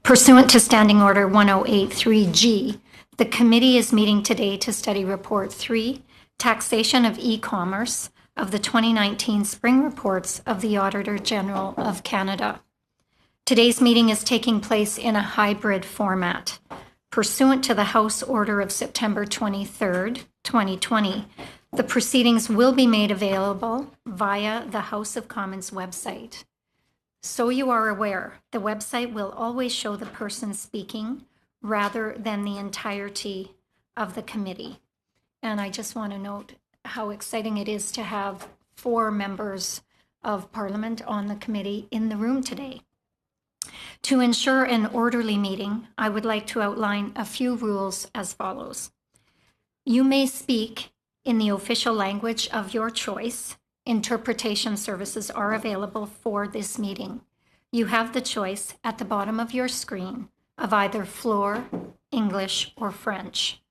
Pursuant to Standing Order 1083G, the committee is meeting today to study Report 3, Taxation of E-Commerce, of the 2019 Spring Reports of the Auditor General of Canada. Today's meeting is taking place in a hybrid format. Pursuant to the House Order of September 23rd, 2020, the proceedings will be made available via the House of Commons website. So you are aware, the website will always show the person speaking rather than the entirety of the committee. And I just want to note how exciting it is to have 4 members of Parliament on the committee in the room today. To ensure an orderly meeting, I would like to outline a few rules as follows. You may speak in the official language of your choice. Interpretation services are available for this meeting. You have the choice at the bottom of your screen of either Floor, English, or French.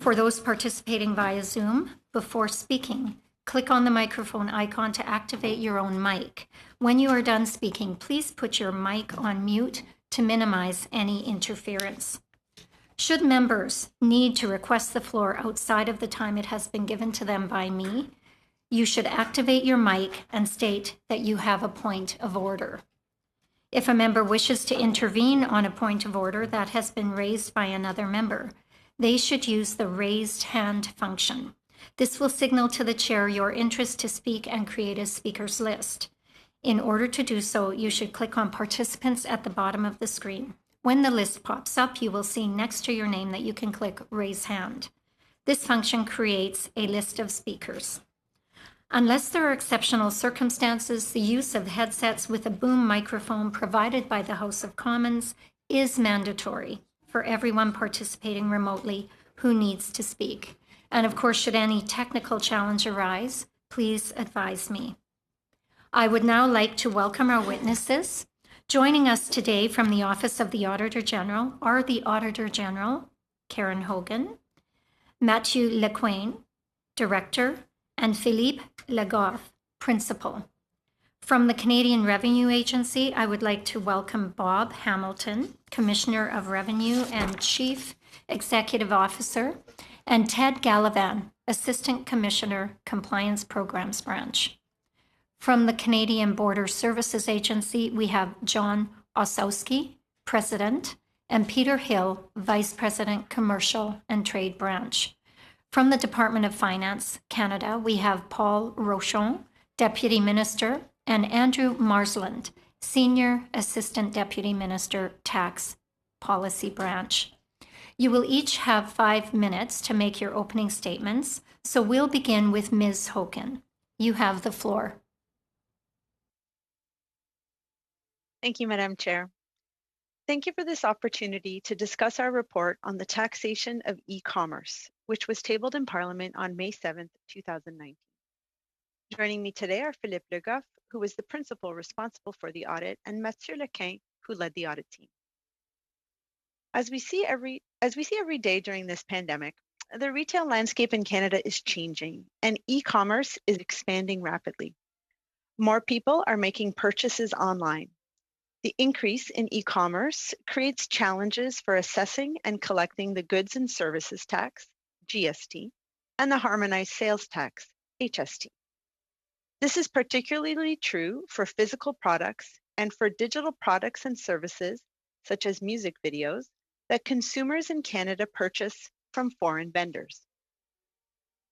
For those participating via Zoom, before speaking, click on the microphone icon to activate your own mic. When you are done speaking, please put your mic on mute to minimize any interference. Should members need to request the floor outside of the time it has been given to them by me, you should activate your mic and state that you have a point of order. If a member wishes to intervene on a point of order that has been raised by another member, they should use the raised hand function. This will signal to the chair your interest to speak and create a speaker's list. In order to do so, you should click on participants at the bottom of the screen. When the list pops up, you will see next to your name that you can click raise hand. This function creates a list of speakers. Unless there are exceptional circumstances, the use of headsets with a boom microphone provided by the House of Commons is mandatory for everyone participating remotely who needs to speak. And of course, should any technical challenge arise, please advise me. I would now like to welcome our witnesses. Joining us today from the Office of the Auditor General are the Auditor General, Karen Hogan, Mathieu Lequesne, Director, and Philippe Lagoff, Principal. From the Canadian Revenue Agency, I would like to welcome Bob Hamilton, Commissioner of Revenue and Chief Executive Officer, and Ted Gallivan, Assistant Commissioner, Compliance Programs Branch. From the Canadian Border Services Agency, we have John Ossowski, President, and Peter Hill, Vice President, Commercial and Trade Branch. From the Department of Finance, Canada, we have Paul Rochon, Deputy Minister, and Andrew Marsland, Senior Assistant Deputy Minister, Tax Policy Branch. You will each have 5 minutes to make your opening statements, so we'll begin with Ms. Hogan. You have the floor. Thank you, Madam Chair. Thank you for this opportunity to discuss our report on the taxation of e-commerce, which was tabled in Parliament on May 7th, 2019. Joining me today are Philippe Legoff, who was the principal responsible for the audit, and Mathieu Lequesne, who led the audit team. As we see every day during this pandemic, the retail landscape in Canada is changing, and e-commerce is expanding rapidly. More people are making purchases online. The increase in e-commerce creates challenges for assessing and collecting the Goods and Services Tax, GST, and the Harmonized Sales Tax, HST. This is particularly true for physical products and for digital products and services, such as music videos, that consumers in Canada purchase from foreign vendors.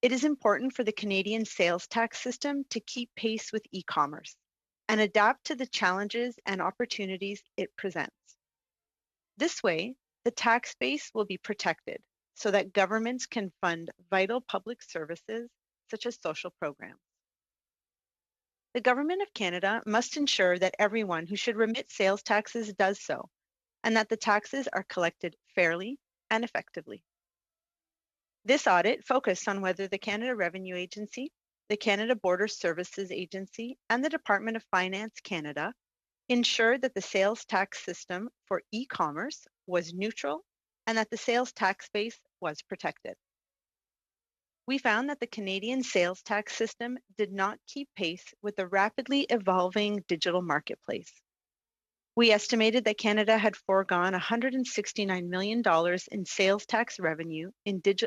It is important for the Canadian sales tax system to keep pace with e-commerce and adapt to the challenges and opportunities it presents. This way, the tax base will be protected so that governments can fund vital public services such as social programs. The Government of Canada must ensure that everyone who should remit sales taxes does so, and that the taxes are collected fairly and effectively. This audit focused on whether the Canada Revenue Agency, the Canada Border Services Agency, and the Department of Finance Canada ensured that the sales tax system for e-commerce was neutral and that the sales tax base was protected. We found that the Canadian sales tax system did not keep pace with the rapidly evolving digital marketplace. We estimated that Canada had foregone $169 million in sales tax revenue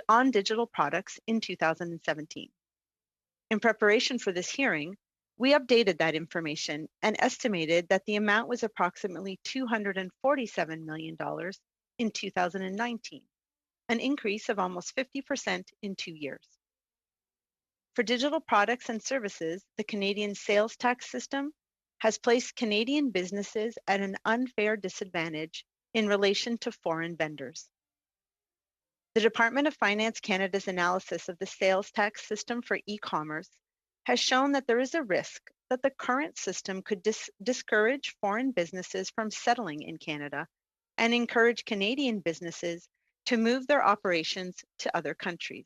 on digital products in 2017. In preparation for this hearing, we updated that information and estimated that the amount was approximately $247 million in 2019, an increase of almost 50% in 2 years. For digital products and services, the Canadian sales tax system has placed Canadian businesses at an unfair disadvantage in relation to foreign vendors. The Department of Finance Canada's analysis of the sales tax system for e-commerce has shown that there is a risk that the current system could discourage foreign businesses from settling in Canada and encourage Canadian businesses to move their operations to other countries.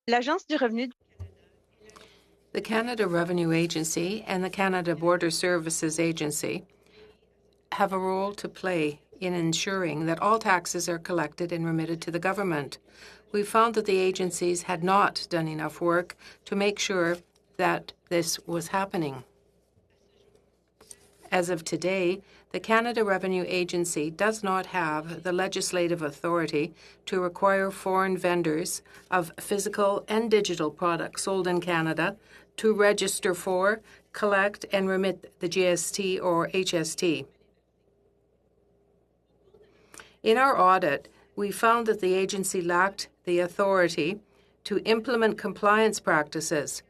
L'Agence du Revenu. The Canada Revenue Agency and the Canada Border Services Agency have a role to play in ensuring that all taxes are collected and remitted to the government. We found that the agencies had not done enough work to make sure that this was happening. As of today, the Canada Revenue Agency does not have the legislative authority to require foreign vendors of physical and digital products sold in Canada to register for, collect, and remit the GST or HST. In our audit, we found that the agency lacked the authority to implement compliance practices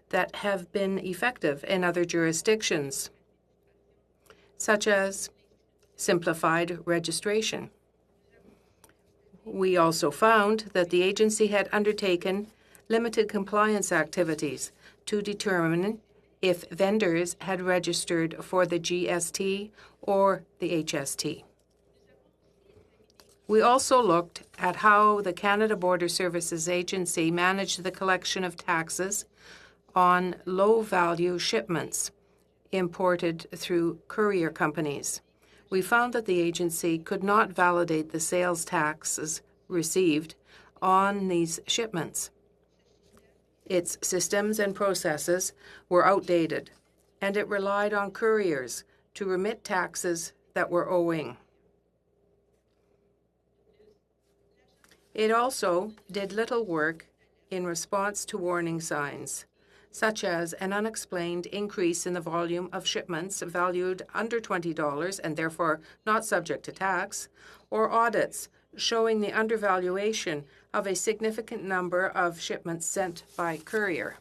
that have been effective in other jurisdictions, such as simplified registration. We also found that the agency had undertaken limited compliance activities to determine if vendors had registered for the GST or the HST. We also looked at how the Canada Border Services Agency managed the collection of taxes on low-value shipments imported through courier companies. We found that the agency could not validate the sales taxes received on these shipments. Its systems and processes were outdated, and it relied on couriers to remit taxes that were owing. It also did little work in response to warning signs, such as an unexplained increase in the volume of shipments valued under $20 and therefore not subject to tax, or audits showing the undervaluation of a significant number of shipments sent by courier.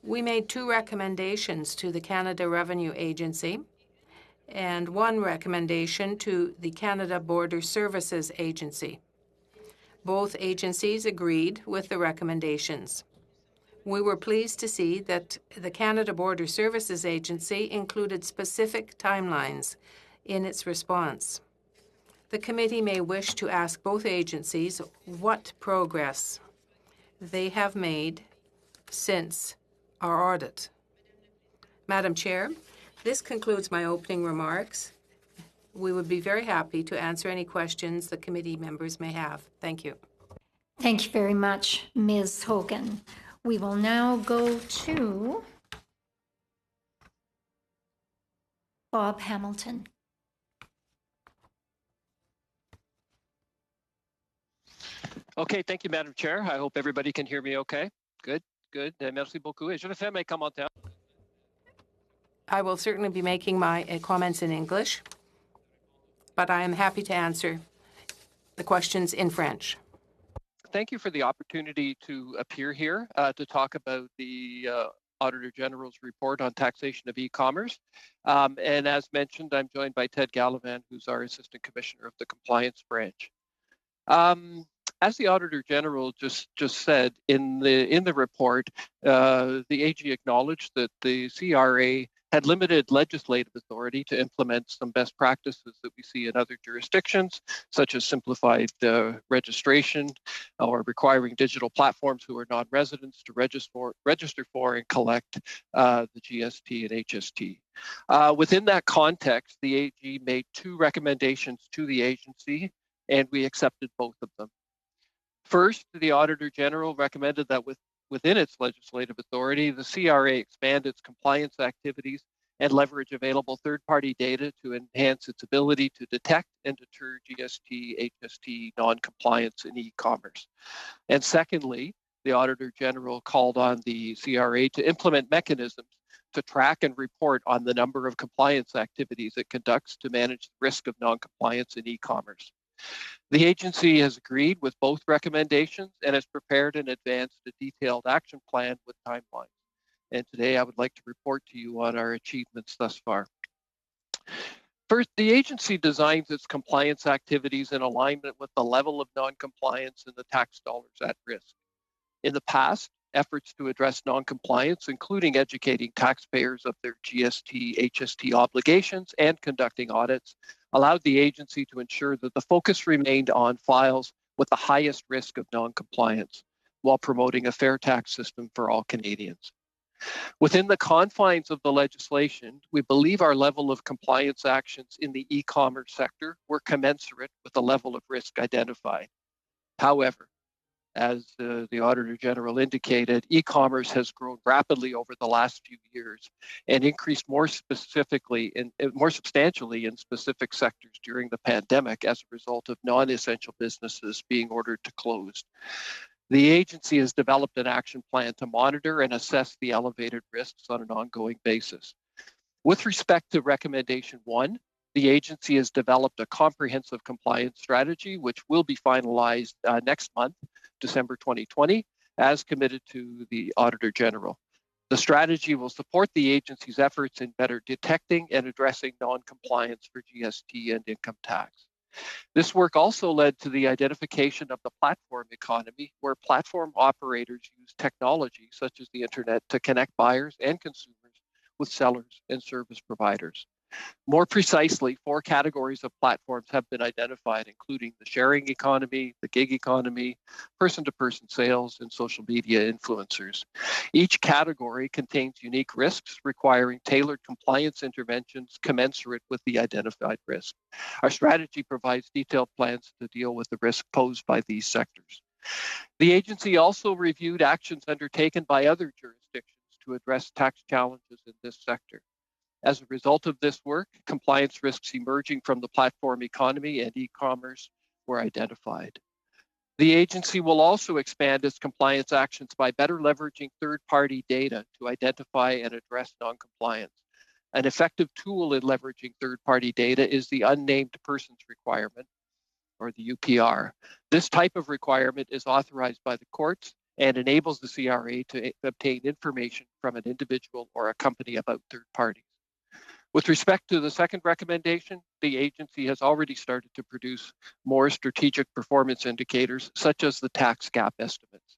We made 2 recommendations to the Canada Revenue Agency and 1 recommendation to the Canada Border Services Agency. Both agencies agreed with the recommendations. We were pleased to see that the Canada Border Services Agency included specific timelines in its response. The committee may wish to ask both agencies what progress they have made since our audit. Madam Chair, this concludes my opening remarks. We would be very happy to answer any questions the committee members may have. Thank you. Thank you very much, Ms. Hogan. We will now go to Bob Hamilton. Okay, thank you, Madam Chair. I hope everybody can hear me okay. Good. Merci beaucoup. Et je vais faire mes commentaires. I will certainly be making my comments in English, but I am happy to answer the questions in French. Thank you for the opportunity to appear here to talk about the Auditor General's report on taxation of e-commerce. And as mentioned, I'm joined by Ted Gallivan, who's our Assistant Commissioner of the Compliance Branch. As the Auditor General just said in the report, the AG acknowledged that the CRA had limited legislative authority to implement some best practices that we see in other jurisdictions, such as simplified registration or requiring digital platforms who are non-residents to register for and collect the GST and HST. Within that context, the AG made 2 recommendations to the agency, and we accepted both of them. First, the Auditor General recommended that with within its legislative authority, the CRA expand its compliance activities and leverage available third-party data to enhance its ability to detect and deter GST, HST non-compliance in e-commerce. And secondly, the Auditor General called on the CRA to implement mechanisms to track and report on the number of compliance activities it conducts to manage the risk of non-compliance in e-commerce. The agency has agreed with both recommendations and has prepared and advanced a detailed action plan with timelines. And today I would like to report to you on our achievements thus far. First, the agency designs its compliance activities in alignment with the level of non-compliance and the tax dollars at risk. In the past, efforts to address non-compliance, including educating taxpayers of their GST, HST obligations and conducting audits, allowed the agency to ensure that the focus remained on files with the highest risk of non-compliance, while promoting a fair tax system for all Canadians. Within the confines of the legislation, we believe our level of compliance actions in the e-commerce sector were commensurate with the level of risk identified. However, as the Auditor General indicated, e-commerce has grown rapidly over the last few years and increased more substantially in specific sectors during the pandemic as a result of non-essential businesses being ordered to close. The agency has developed an action plan to monitor and assess the elevated risks on an ongoing basis. With respect to recommendation 1, the agency has developed a comprehensive compliance strategy, which will be finalized next month, December 2020, as committed to the Auditor General. The strategy will support the agency's efforts in better detecting and addressing non-compliance for GST and income tax. This work also led to the identification of the platform economy, where platform operators use technology such as the internet to connect buyers and consumers with sellers and service providers. More precisely, 4 categories of platforms have been identified, including the sharing economy, the gig economy, person-to-person sales, and social media influencers. Each category contains unique risks requiring tailored compliance interventions commensurate with the identified risk. Our strategy provides detailed plans to deal with the risk posed by these sectors. The agency also reviewed actions undertaken by other jurisdictions to address tax challenges in this sector. As a result of this work, compliance risks emerging from the platform economy and e-commerce were identified. The agency will also expand its compliance actions by better leveraging third-party data to identify and address non-compliance. An effective tool in leveraging third-party data is the unnamed persons requirement, or the UPR. This type of requirement is authorized by the courts and enables the CRA to obtain information from an individual or a company about third parties. With respect to the second recommendation, the agency has already started to produce more strategic performance indicators, such as the tax gap estimates.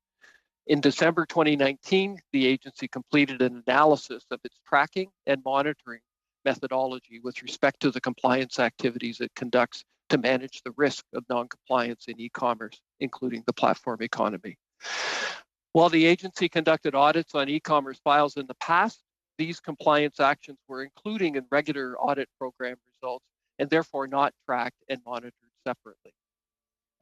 In December 2019, the agency completed an analysis of its tracking and monitoring methodology with respect to the compliance activities it conducts to manage the risk of non-compliance in e-commerce, including the platform economy. While the agency conducted audits on e-commerce files in the past, these compliance actions were included in regular audit program results and therefore not tracked and monitored separately.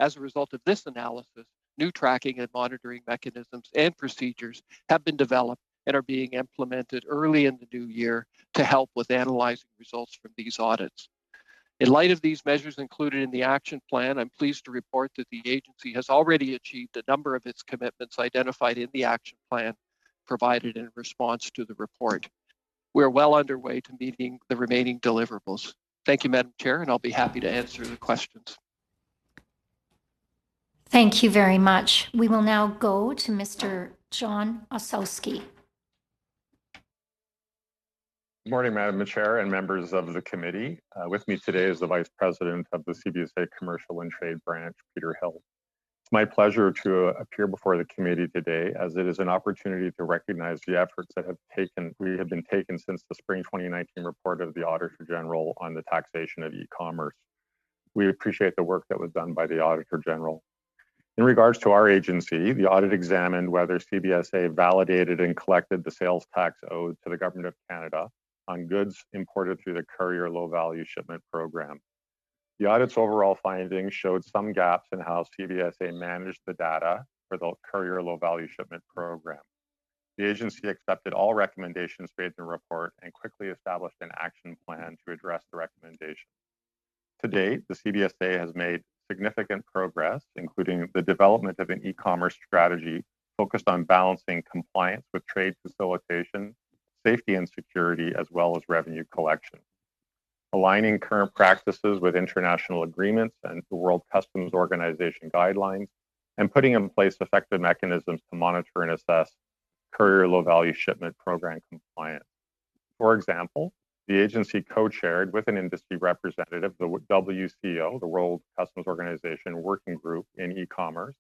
As a result of this analysis, new tracking and monitoring mechanisms and procedures have been developed and are being implemented early in the new year to help with analyzing results from these audits. In light of these measures included in the action plan, I'm pleased to report that the agency has already achieved a number of its commitments identified in the action plan provided in response to the report. We're well underway to meeting the remaining deliverables. Thank you, Madam Chair, and I'll be happy to answer the questions. Thank you very much. We will now go to Mr. John Osowski. Good morning, Madam Chair and members of the committee. With me today is the Vice President of the CBSA Commercial and Trade Branch, Peter Hill. It's my pleasure to appear before the committee today, as it is an opportunity to recognize the efforts that we have been taken since the spring 2019 report of the Auditor General on the taxation of e-commerce. We appreciate the work that was done by the Auditor General. In regards to our agency, the audit examined whether CBSA validated and collected the sales tax owed to the Government of Canada on goods imported through the Courier Low Value Shipment Program. The audit's overall findings showed some gaps in how CBSA managed the data for the Courier Low Value Shipment Program. The agency accepted all recommendations made in the report and quickly established an action plan to address the recommendations. To date, the CBSA has made significant progress, including the development of an e-commerce strategy focused on balancing compliance with trade facilitation, safety and security, as well as revenue collection. Aligning current practices with international agreements and the World Customs Organization guidelines, and putting in place effective mechanisms to monitor and assess Courier Low Value Shipment Program compliance. For example, the agency co-chaired with an industry representative, the WCO, the World Customs Organization Working Group in e-commerce,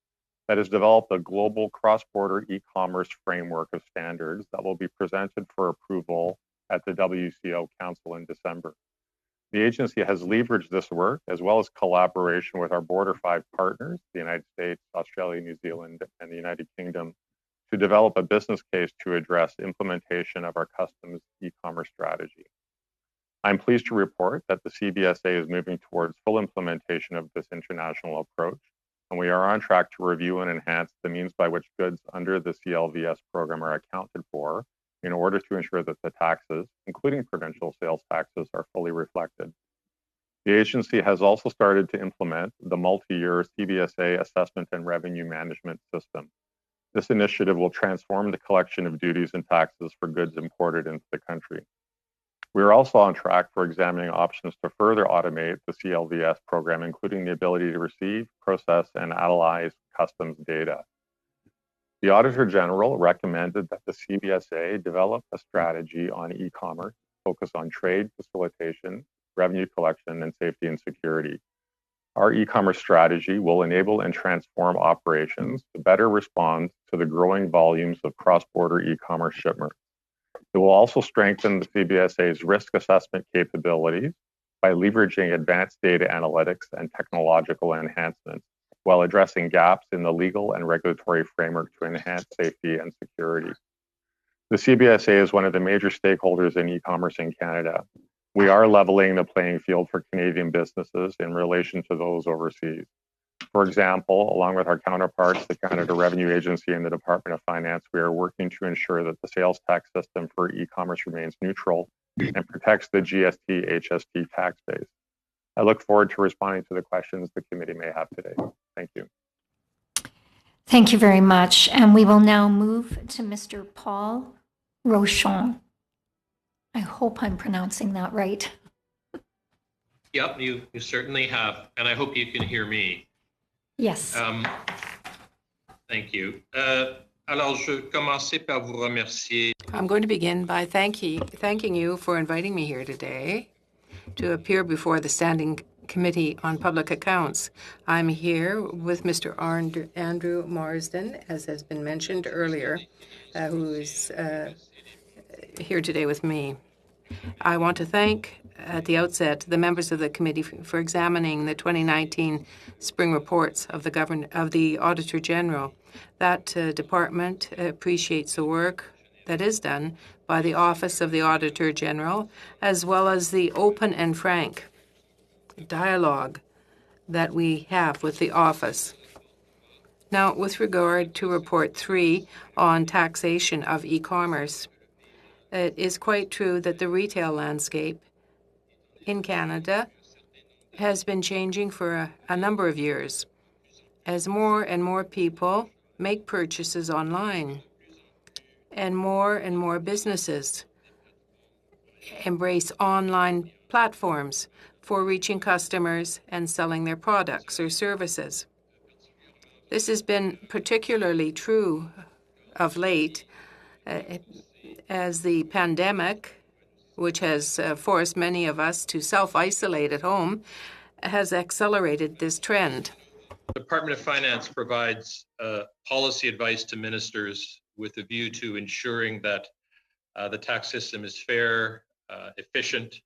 that has developed a global cross-border e-commerce framework of standards that will be presented for approval at the WCO Council in December. The agency has leveraged this work as well as collaboration with our Border 5 partners, the United States, Australia, New Zealand, and the United Kingdom, to develop a business case to address implementation of our customs e-commerce strategy. I'm pleased to report that the CBSA is moving towards full implementation of this international approach, and we are on track to review and enhance the means by which goods under the CLVS program are accounted for in order to ensure that the taxes, including provincial sales taxes, are fully reflected. The agency has also started to implement the multi-year CBSA assessment and revenue management system. This initiative will transform the collection of duties and taxes for goods imported into the country. We are also on track for examining options to further automate the CLVS program, including the ability to receive, process, and analyze customs data. The Auditor General recommended that the CBSA develop a strategy on e-commerce focused on trade facilitation, revenue collection, and safety and security. Our e-commerce strategy will enable and transform operations to better respond to the growing volumes of cross-border e-commerce shipments. It will also strengthen the CBSA's risk assessment capabilities by leveraging advanced data analytics and technological enhancements while addressing gaps in the legal and regulatory framework to enhance safety and security. The CBSA is one of the major stakeholders in e-commerce in Canada. We are leveling the playing field for Canadian businesses in relation to those overseas. For example, along with our counterparts, the Canada Revenue Agency and the Department of Finance, we are working to ensure that the sales tax system for e-commerce remains neutral and protects the GST-HST tax base. I look forward to responding to the questions the committee may have today. Thank you. Thank you very much. And we will now move to Mr. Paul Rochon. I hope I'm pronouncing that right. Yep, you certainly have, and I hope you can hear me. Yes. Thank you. Alors, je vais commencer par vous remercier. I'm going to begin by thanking you for inviting me here today to appear before the Standing Committee on Public Accounts. I'm here with Mr. Andrew Marsden, as has been mentioned earlier, who is here today with me. I want to thank, at the outset, the members of the committee for examining the 2019 spring reports of the Auditor General. That department appreciates the work that is done by the Office of the Auditor General, as well as the open and frank dialogue that we have with the office. Now, with regard to Report 3 on taxation of e-commerce, it is quite true that the retail landscape in Canada has been changing for a number of years as more and more people make purchases online and more businesses embrace online platforms for reaching customers and selling their products or services. This has been particularly true of late as the pandemic, which has forced many of us to self-isolate at home, has accelerated this trend. The Department of Finance provides policy advice to ministers with a view to ensuring that the tax system is fair, efficient,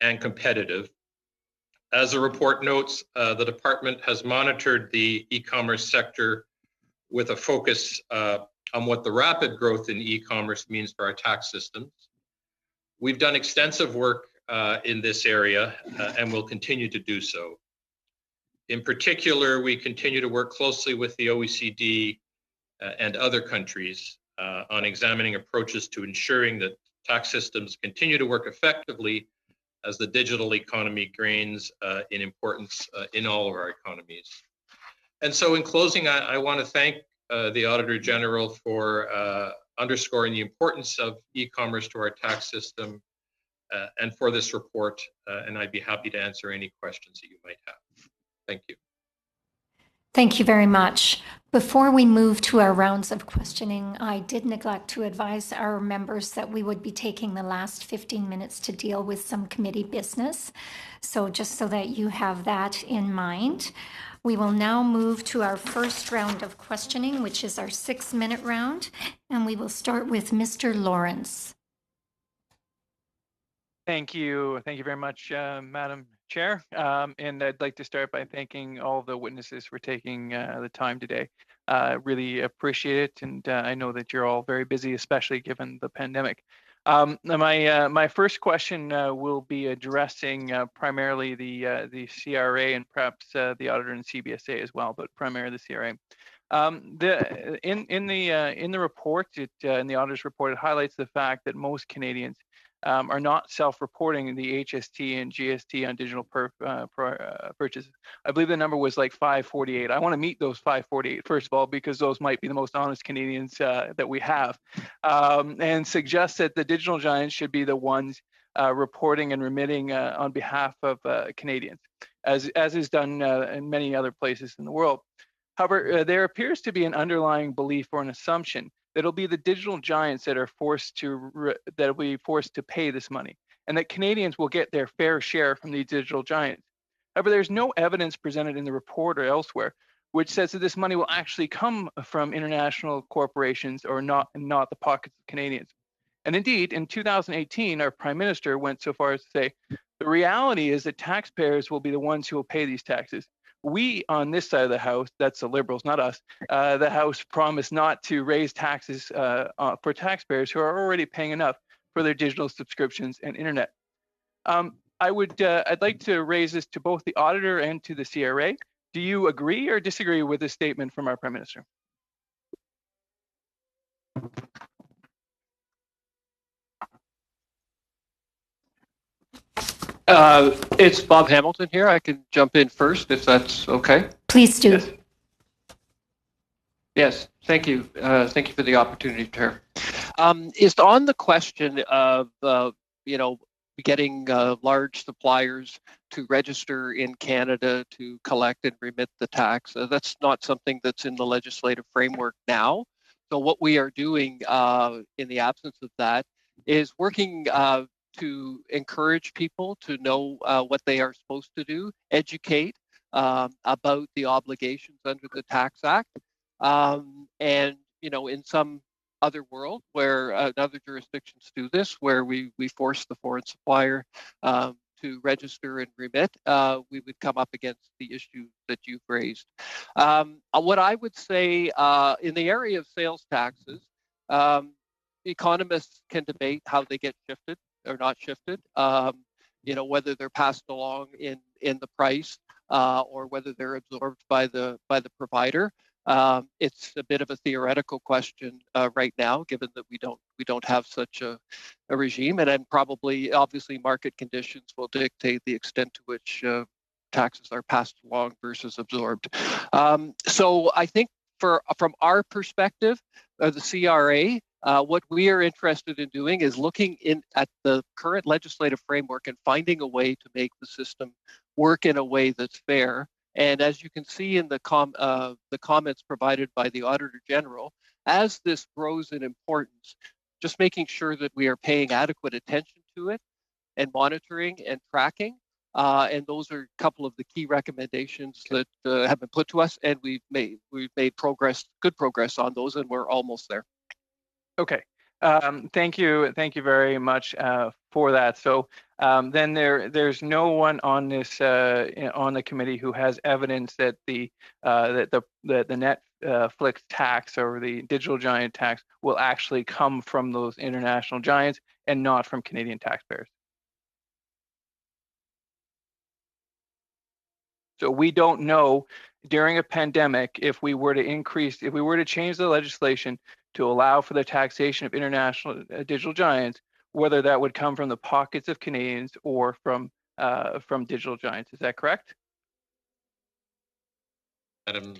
and competitive. As the report notes, the department has monitored the e-commerce sector with a focus on what the rapid growth in e-commerce means for our tax systems. We've done extensive work in this area and will continue to do so. In particular, we continue to work closely with the OECD and other countries on examining approaches to ensuring that tax systems continue to work effectively as the digital economy gains in importance in all of our economies. And so in closing, I want to thank the Auditor General for underscoring the importance of e-commerce to our tax system and for this report. And I'd be happy to answer any questions that you might have. Thank you. Thank you very much. Before we move to our rounds of questioning, I did neglect to advise our members that we would be taking the last 15 minutes to deal with some committee business. So just so that you have that in mind, we will now move to our first round of questioning, which is our 6-minute round, and we will start with Mr. Lawrence. Thank you. Thank you very much, Madam Chair. And I'd like to start by thanking all the witnesses for taking the time today. Really appreciate it. And I know that you're all very busy, especially given the pandemic. My first question will be addressing primarily the CRA and perhaps the auditor and CBSA as well, but primarily the CRA. In the report, in the auditor's report, it highlights the fact that most Canadians are not self-reporting the HST and GST on digital purchases. I believe the number was like 548. I want to meet those 548, first of all, because those might be the most honest Canadians that we have, and suggest that the digital giants should be the ones reporting and remitting on behalf of Canadians, as is done in many other places in the world. However, there appears to be an underlying belief or an assumption that it'll be the digital giants that are forced to pay this money, and that Canadians will get their fair share from these digital giants. However, there's no evidence presented in the report or elsewhere which says that this money will actually come from international corporations or not the pockets of Canadians. And indeed, in 2018, our Prime Minister went so far as to say, the reality is that taxpayers will be the ones who will pay these taxes. We on this side of the House, that's the Liberals, not us, the House promised not to raise taxes for taxpayers who are already paying enough for their digital subscriptions and internet. I'd like to raise this to both the auditor and to the CRA. Do you agree or disagree with this statement from our Prime Minister? It's Bob Hamilton here. I can jump in first if that's okay. Please do. Yes. Yes, thank you. Thank you for the opportunity, Chair. Is on the question of getting large suppliers to register in Canada to collect and remit the tax. That's not something that's in the legislative framework now. So what we are doing in the absence of that is working to encourage people to know what they are supposed to do, educate about the obligations under the Tax Act. And, in some other world where other jurisdictions do this, where we force the foreign supplier to register and remit, we would come up against the issue that you've raised. What I would say in the area of sales taxes, economists can debate how they get shifted or not shifted, whether they're passed along in the price or whether they're absorbed by the provider. It's a bit of a theoretical question right now, given that we don't have such a regime, and then obviously market conditions will dictate the extent to which taxes are passed along versus absorbed. So I think from our perspective, the CRA, what we are interested in doing is looking at the current legislative framework and finding a way to make the system work in a way that's fair. And as you can see in the comments provided by the Auditor General, as this grows in importance, just making sure that we are paying adequate attention to it and monitoring and tracking. And those are a couple of the key recommendations that have been put to us, and we've made good progress on those, and we're almost there. Okay. Thank you very much for that. So then there's no one on this on the committee who has evidence that the Netflix tax or the digital giant tax will actually come from those international giants and not from Canadian taxpayers. So we don't know during a pandemic if we were to change the legislation to allow for the taxation of international digital giants, whether that would come from the pockets of Canadians or from digital giants. Is that correct? Madam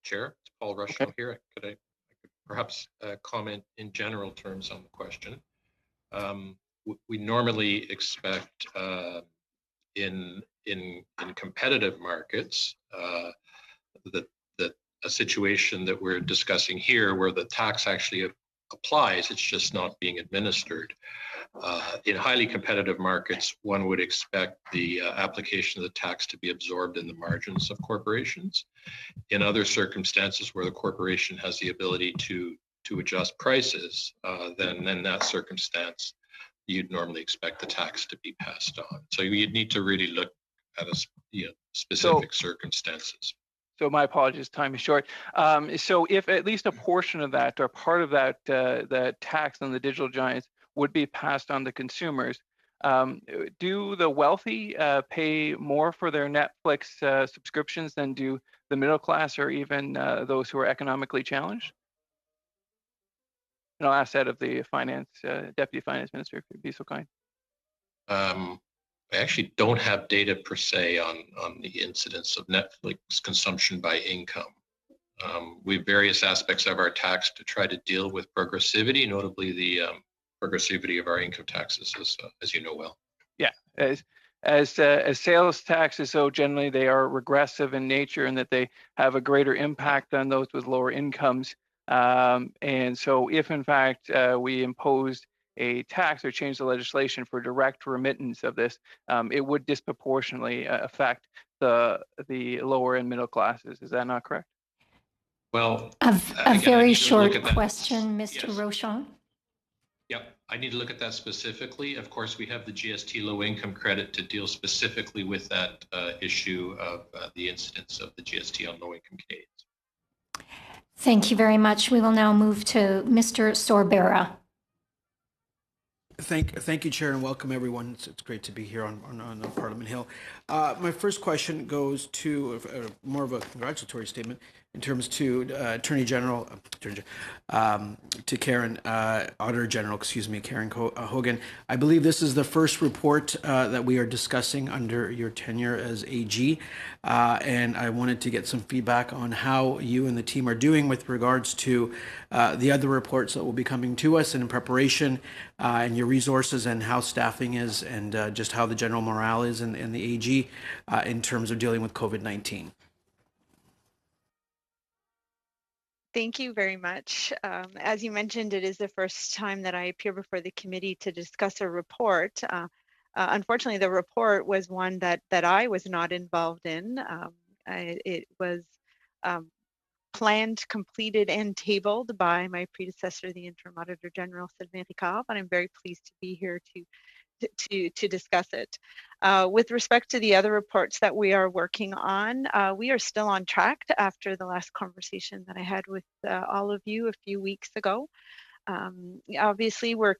Chair, it's Paul Rushnell here. I could perhaps comment in general terms on the question. We normally expect in competitive markets that a situation that we're discussing here, where the tax actually applies, it's just not being administered. In highly competitive markets, one would expect the application of the tax to be absorbed in the margins of corporations. In other circumstances where the corporation has the ability to adjust prices, then in that circumstance, you'd normally expect the tax to be passed on. So you'd need to really look at specific circumstances. So my apologies, time is short. So if at least a portion of that or part of that the tax on the digital giants would be passed on to consumers, do the wealthy pay more for their Netflix subscriptions than do the middle class or even those who are economically challenged? And I'll ask that of the Deputy Finance Minister, if you'd be so kind. I actually don't have data per se on the incidence of Netflix consumption by income. We have various aspects of our tax to try to deal with progressivity, notably the progressivity of our income taxes, as you know well. Yeah, as sales taxes, so generally they are regressive in nature in that they have a greater impact on those with lower incomes. And so if in fact we imposed a tax or change the legislation for direct remittance of this, it would disproportionately affect the lower and middle classes. Is that not correct? Well, a very short question, Mr. Yes. Rochon. Yep, I need to look at that specifically. Of course, we have the GST low income credit to deal specifically with that issue of the incidence of the GST on low income Canadians. Thank you very much. We will now move to Mr. Sorbera. Thank you, Chair, and welcome everyone. It's great to be here on Parliament Hill. My first question goes to more of a congratulatory statement in terms to Attorney General, to Karen, Auditor General, Karen Hogan. I believe this is the first report that we are discussing under your tenure as AG, and I wanted to get some feedback on how you and the team are doing with regards to the other reports that will be coming to us and in preparation, and your resources and how staffing is, and just how the general morale is in the AG in terms of dealing with COVID-19. Thank you very much. As you mentioned, it is the first time that I appear before the committee to discuss a report. Unfortunately, the report was one that I was not involved in. It was planned, completed, and tabled by my predecessor, the Interim Auditor General, Sylvain Ricard, and I'm very pleased to be here to discuss it. With respect to the other reports that we are working on, we are still on track after the last conversation that I had with all of you a few weeks ago. Obviously, we're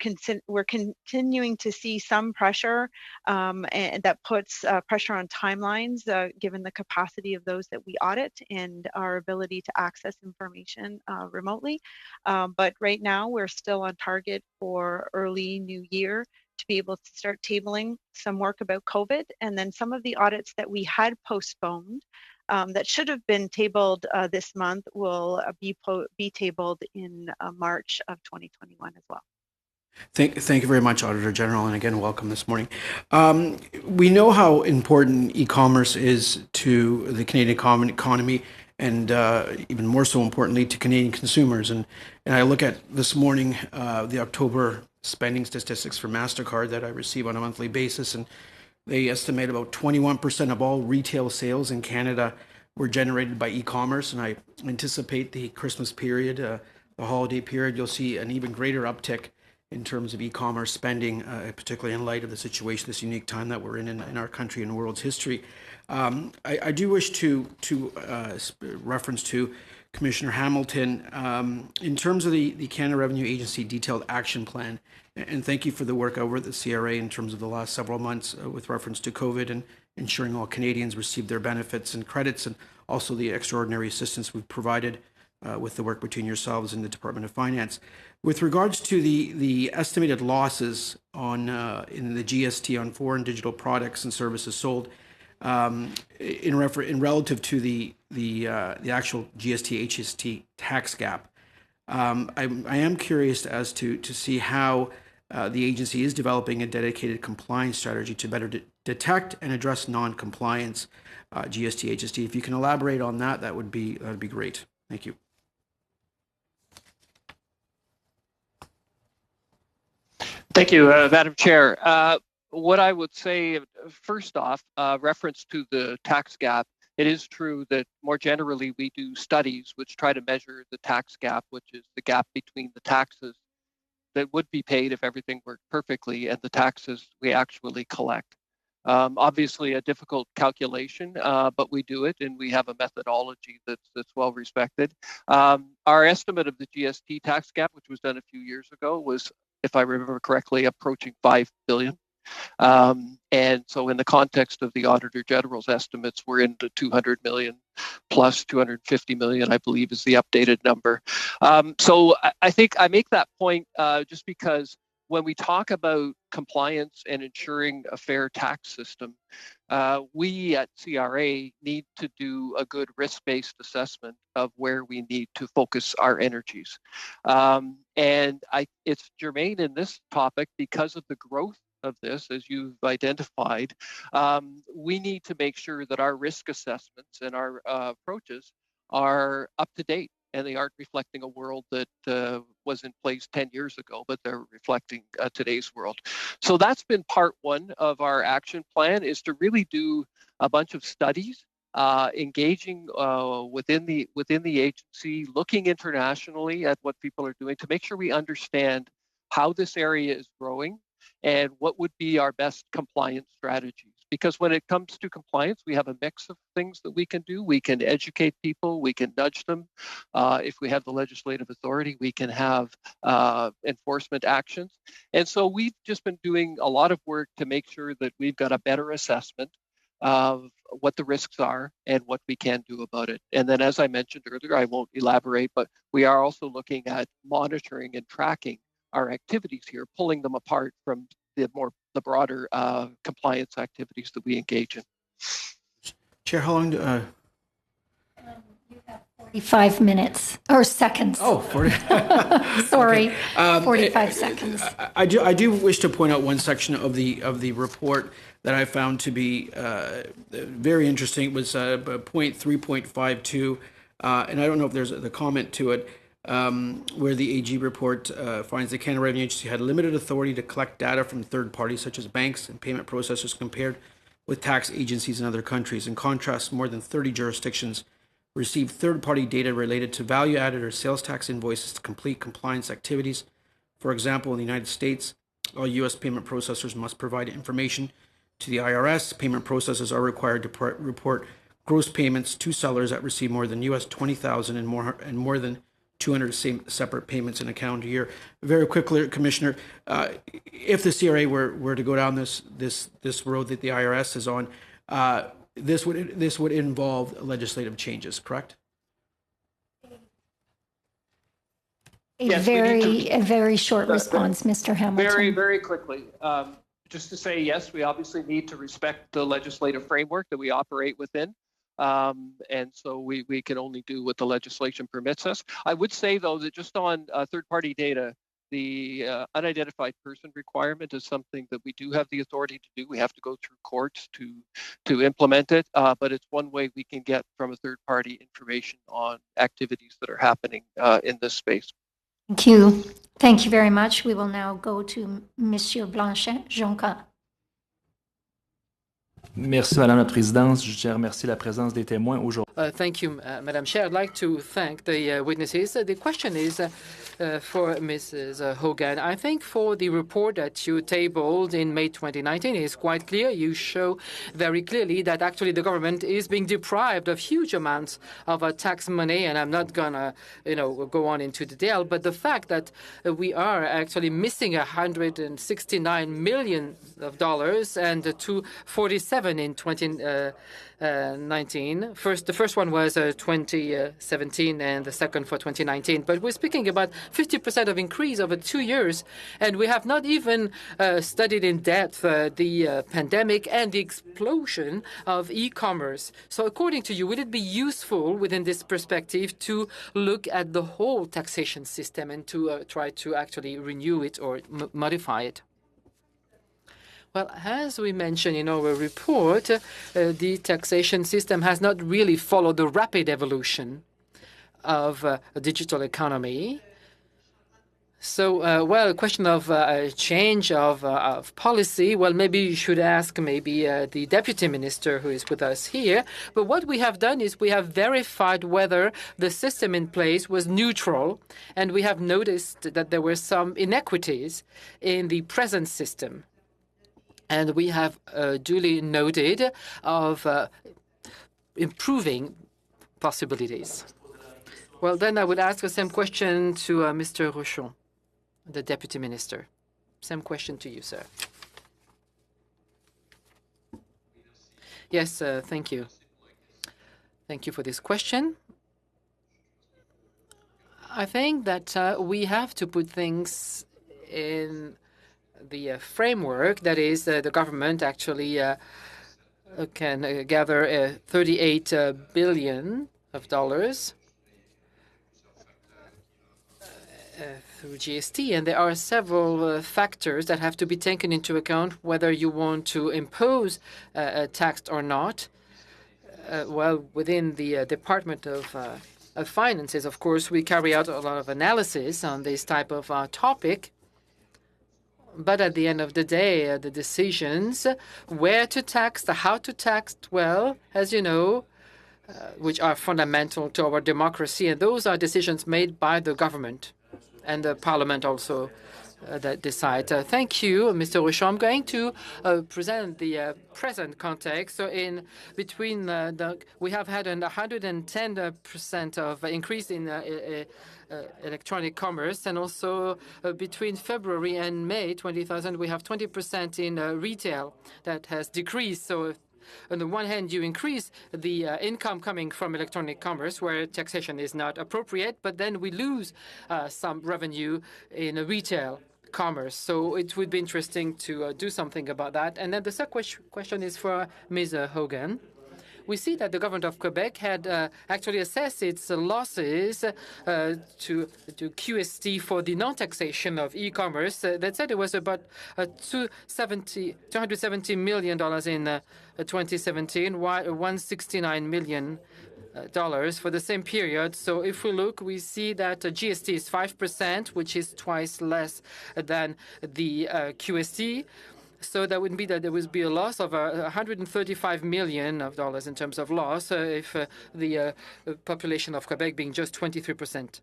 continuing to see some pressure, and that puts pressure on timelines, given the capacity of those that we audit and our ability to access information remotely. But right now, we're still on target for early new year to be able to start tabling some work about COVID, and then some of the audits that we had postponed that should have been tabled this month will be tabled in March of 2021 as well. Thank you very much, Auditor General, and again, welcome this morning. We know how important e-commerce is to the Canadian economy, and even more so importantly to Canadian consumers. And I look at this morning the October spending statistics for MasterCard that I receive on a monthly basis, and they estimate about 21% of all retail sales in Canada were generated by e-commerce, and I anticipate the Christmas period, the holiday period, you'll see an even greater uptick in terms of e-commerce spending, particularly in light of the situation, this unique time that we're in our country and the world's history. I do wish to reference to Commissioner Hamilton. In terms of the Canada Revenue Agency detailed action plan, and thank you for the work over at the CRA in terms of the last several months with reference to COVID and ensuring all Canadians receive their benefits and credits, and also the extraordinary assistance we've provided with the work between yourselves and the Department of Finance. With regards to the estimated losses on in the GST on foreign digital products and services sold, in relative to the actual GST HST tax gap, I am curious as to see how the agency is developing a dedicated compliance strategy to better detect and address non-compliance GST HST. If you can elaborate on that, that would be great. Thank you. Thank you, Madam Chair. What I would say, first off, reference to the tax gap, it is true that more generally we do studies which try to measure the tax gap, which is the gap between the taxes that would be paid if everything worked perfectly and the taxes we actually collect. Obviously a difficult calculation, but we do it and we have a methodology that's well respected. Our estimate of the GST tax gap, which was done a few years ago, was, if I remember correctly, approaching $5 billion. And so in the context of the Auditor General's estimates, we're into 200 million plus 250 million, I believe is the updated number. So I think I make that point just because when we talk about compliance and ensuring a fair tax system, we at CRA need to do a good risk-based assessment of where we need to focus our energies. And it's germane in this topic because of the growth of this, as you've identified. We need to make sure that our risk assessments and our approaches are up to date, and they aren't reflecting a world that was in place 10 years ago, but they're reflecting today's world. So that's been part one of our action plan, is to really do a bunch of studies, engaging within the agency, looking internationally at what people are doing to make sure we understand how this area is growing and what would be our best compliance strategies. Because when it comes to compliance, we have a mix of things that we can do. We can educate people, we can nudge them. If we have the legislative authority, we can have enforcement actions. And so we've just been doing a lot of work to make sure that we've got a better assessment of what the risks are and what we can do about it. And then, as I mentioned earlier, I won't elaborate, but we are also looking at monitoring and tracking our activities here, pulling them apart from the broader compliance activities that we engage in. Chair, how long do... You have 45 minutes, or seconds. Oh, 40. Sorry, 45 seconds. I do wish to point out one section of the report that I found to be very interesting. It was point 3.52, and I don't know if there's the comment to it, where the AG report finds the Canada Revenue Agency had limited authority to collect data from third parties such as banks and payment processors compared with tax agencies in other countries. In contrast, more than 30 jurisdictions received third-party data related to value-added or sales tax invoices to complete compliance activities. For example, in the United States, all U.S. payment processors must provide information to the IRS. Payment processors are required to report gross payments to sellers that receive more than US $20,000 and more than 200 separate payments in a calendar year. Very quickly, Commissioner, if the CRA were to go down this road that the IRS is on, this would involve legislative changes, correct? A very short response, Mr. Hamilton. Very, very quickly. Just to say, yes, we obviously need to respect the legislative framework that we operate within. And so we can only do what the legislation permits us. I would say, though, that just on third-party data, the unidentified person requirement is something that we do have the authority to do. We have to go through courts to implement it, but it's one way we can get from a third-party information on activities that are happening in this space. Thank you. Thank you very much. We will now go to Monsieur Blanchet-Jonca. Merci, Madame la Présidente. Je tiens à remercier la présence des témoins aujourd'hui. Thank you, Madam Chair. I'd like to thank the witnesses. The question is, for Mrs. Hogan. I think for the report that you tabled in May 2019 is quite clear. You show very clearly that actually the government is being deprived of huge amounts of tax money, and I'm not gonna, go on into detail. But the fact that we are actually missing $169 million and 247 in 2019. The first one was 2017, and the second for 2019. But we're speaking about 50% of increase over 2 years, and we have not even studied in depth the pandemic and the explosion of e-commerce. So according to you, would it be useful within this perspective to look at the whole taxation system and to try to actually renew it or modify it? Well, as we mentioned in our report, the taxation system has not really followed the rapid evolution of a digital economy. So, a question of change of policy, well, maybe you should ask the deputy minister who is with us here. But what we have done is we have verified whether the system in place was neutral, and we have noticed that there were some inequities in the present system. And we have duly noted of improving possibilities. Well, then I would ask the same question to Mr. Rochon, the Deputy Minister. Same question to you, sir. Yes, thank you. Thank you for this question. I think that we have to put things in the framework, that is, the government actually can gather $38 billion through GST, and there are several factors that have to be taken into account whether you want to impose a tax or not. Within the Department of Finances, of course, we carry out a lot of analysis on this type of topic. But at the end of the day, the decisions, where to tax, how to tax, well, as you know, which are fundamental to our democracy, and those are decisions made by the government and the parliament also that decide. Thank you, Mr. Rochon. I'm going to present the present context. So in between, we have had 110% of increase in electronic commerce, and also between February and May 20,000, we have 20% in retail that has decreased. So on the one hand, you increase the income coming from electronic commerce, where taxation is not appropriate, but then we lose some revenue in retail commerce. So it would be interesting to do something about that. And then the second question is for Ms. Hogan. We see that the government of Quebec had actually assessed its losses to QST for the non-taxation of e-commerce. That said, it was about $270 million in 2017, while $169 million for the same period. So if we look, we see that GST is 5%, which is twice less than the QST. So that would be that there would be a loss of $135 million in terms of loss if the population of Quebec being just 23%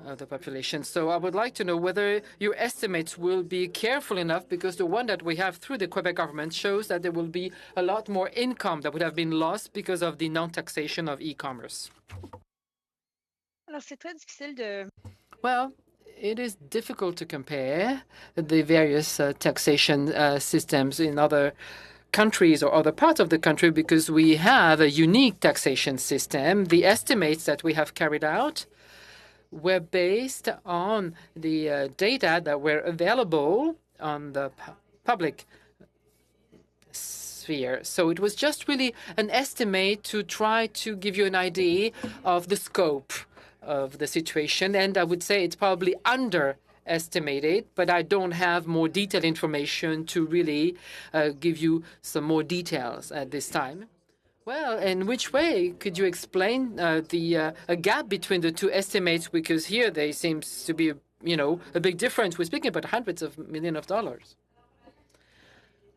of the population. So I would like to know whether your estimates will be careful enough, because the one that we have through the Quebec government shows that there will be a lot more income that would have been lost because of the non-taxation of e-commerce. Well, it is difficult to compare the various taxation systems in other countries or other parts of the country, because we have a unique taxation system. The estimates that we have carried out were based on the data that were available on the public sphere. So it was just really an estimate to try to give you an idea of the scope of the situation, and I would say it's probably underestimated, but I don't have more detailed information to really give you some more details at this time. Well, in which way could you explain the gap between the two estimates? Because here there seems to be, a big difference. We're speaking about hundreds of millions of dollars.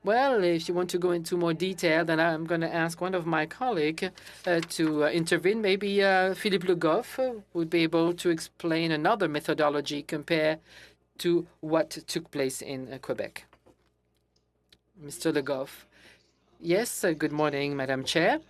Well, if you want to go into more detail, then I'm going to ask one of my colleagues to intervene. Maybe Philippe Le Goff would be able to explain another methodology compared to what took place in Quebec. Mr. Le Goff. Yes, good morning, Madam Chair.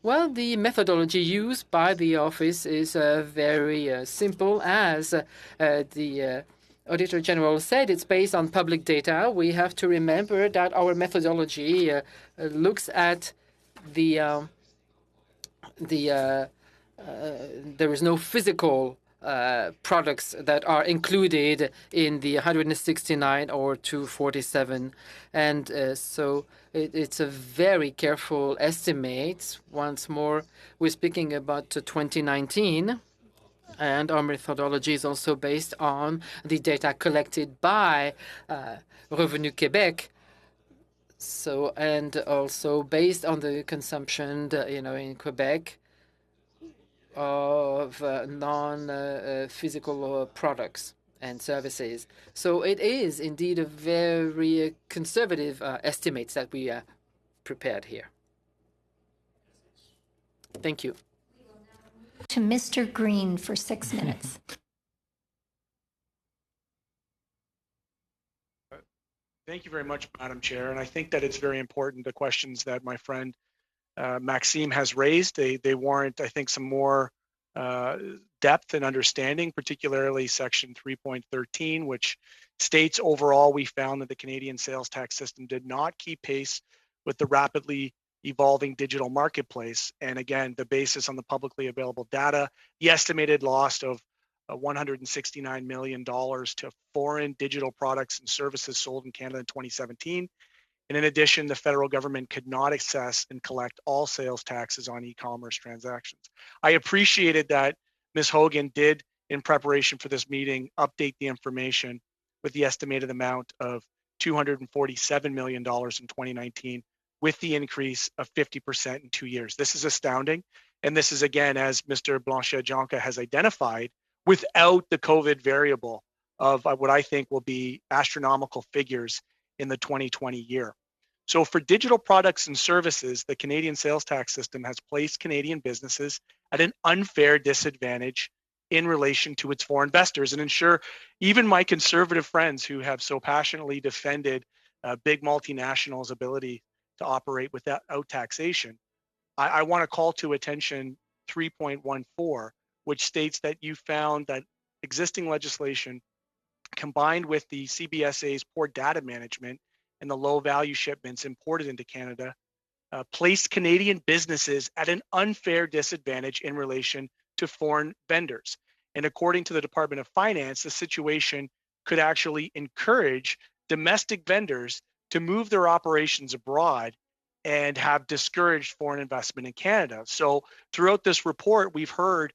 Well, the methodology used by the office is very simple. As the Auditor General said, it's based on public data. We have to remember that our methodology looks at there is no physical products that are included in the 169 or 247. And so it's a very careful estimate. Once more, we're speaking about 2019. And our methodology is also based on the data collected by Revenu Québec. So, and also based on the consumption, in Quebec of non-physical products and services. So it is indeed a very conservative estimates that we prepared here. Thank you. To Mr. Green for 6 minutes. Thank you very much, Madam Chair. And I think that it's very important, the questions that my friend Maxime has raised. They warrant, I think, some more depth and understanding, particularly section 3.13, which states overall we found that the Canadian sales tax system did not keep pace with the rapidly evolving digital marketplace. And again, the basis on the publicly available data, the estimated loss of $169 million to foreign digital products and services sold in Canada in 2017. And in addition, the federal government could not assess and collect all sales taxes on e-commerce transactions. I appreciated that Ms. Hogan did, in preparation for this meeting, update the information with the estimated amount of $247 million in 2019, with the increase of 50% in 2 years. This is astounding. And this is, again, as Mr. Blanchet-Jonca has identified, without the COVID variable of what I think will be astronomical figures in the 2020 year. So for digital products and services, the Canadian sales tax system has placed Canadian businesses at an unfair disadvantage in relation to its foreign investors. And ensure even my conservative friends who have so passionately defended big multinationals' ability to operate without taxation, I want to call to attention 3.14, which states that you found that existing legislation combined with the CBSA's poor data management and the low value shipments imported into Canada placed Canadian businesses at an unfair disadvantage in relation to foreign vendors. And according to the Department of Finance, the situation could actually encourage domestic vendors to move their operations abroad and have discouraged foreign investment in Canada. So throughout this report, we've heard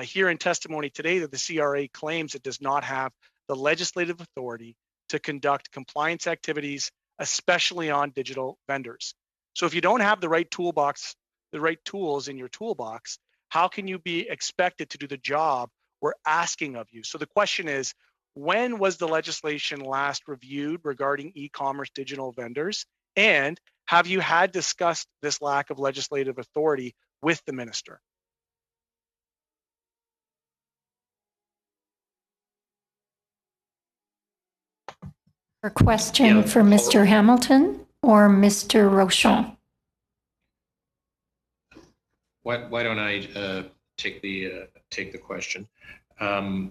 here in testimony today that the CRA claims it does not have the legislative authority to conduct compliance activities, especially on digital vendors. So if you don't have the right toolbox, the right tools in your toolbox, how can you be expected to do the job we're asking of you? So the question is, when was the legislation last reviewed regarding e-commerce digital vendors? And have you had discussed this lack of legislative authority with the minister? A question for Mr. Hamilton or Mr. Rochon? Why don't I take the question? I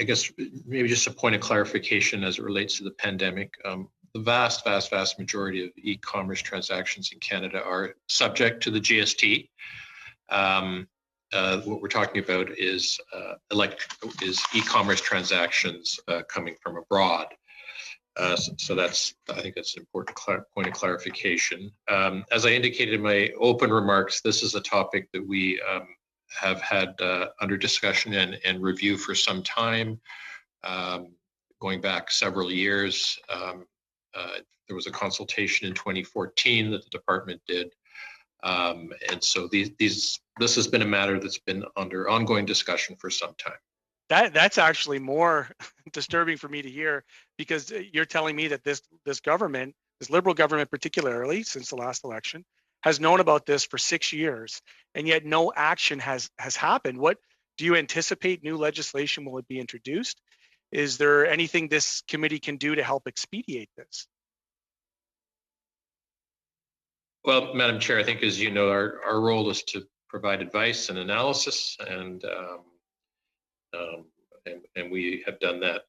guess maybe just a point of clarification as it relates to the pandemic. The vast majority of e-commerce transactions in Canada are subject to the GST. What we're talking about is e-commerce transactions coming from abroad. So I think that's an important point of clarification. As I indicated in my open remarks, this is a topic that we have had under discussion and review for some time, going back several years. There was a consultation in 2014 that the department did. And so this has been a matter that's been under ongoing discussion for some time. That's actually more disturbing for me to hear, because you're telling me that this government this Liberal government particularly since the last election, has known about this for 6 years, and yet no action has happened. What do you anticipate new legislation will it be introduced? Is there anything this committee can do to help expedite this? Well, Madam Chair, I think, as you know, our role is to provide advice and analysis, and we have done that,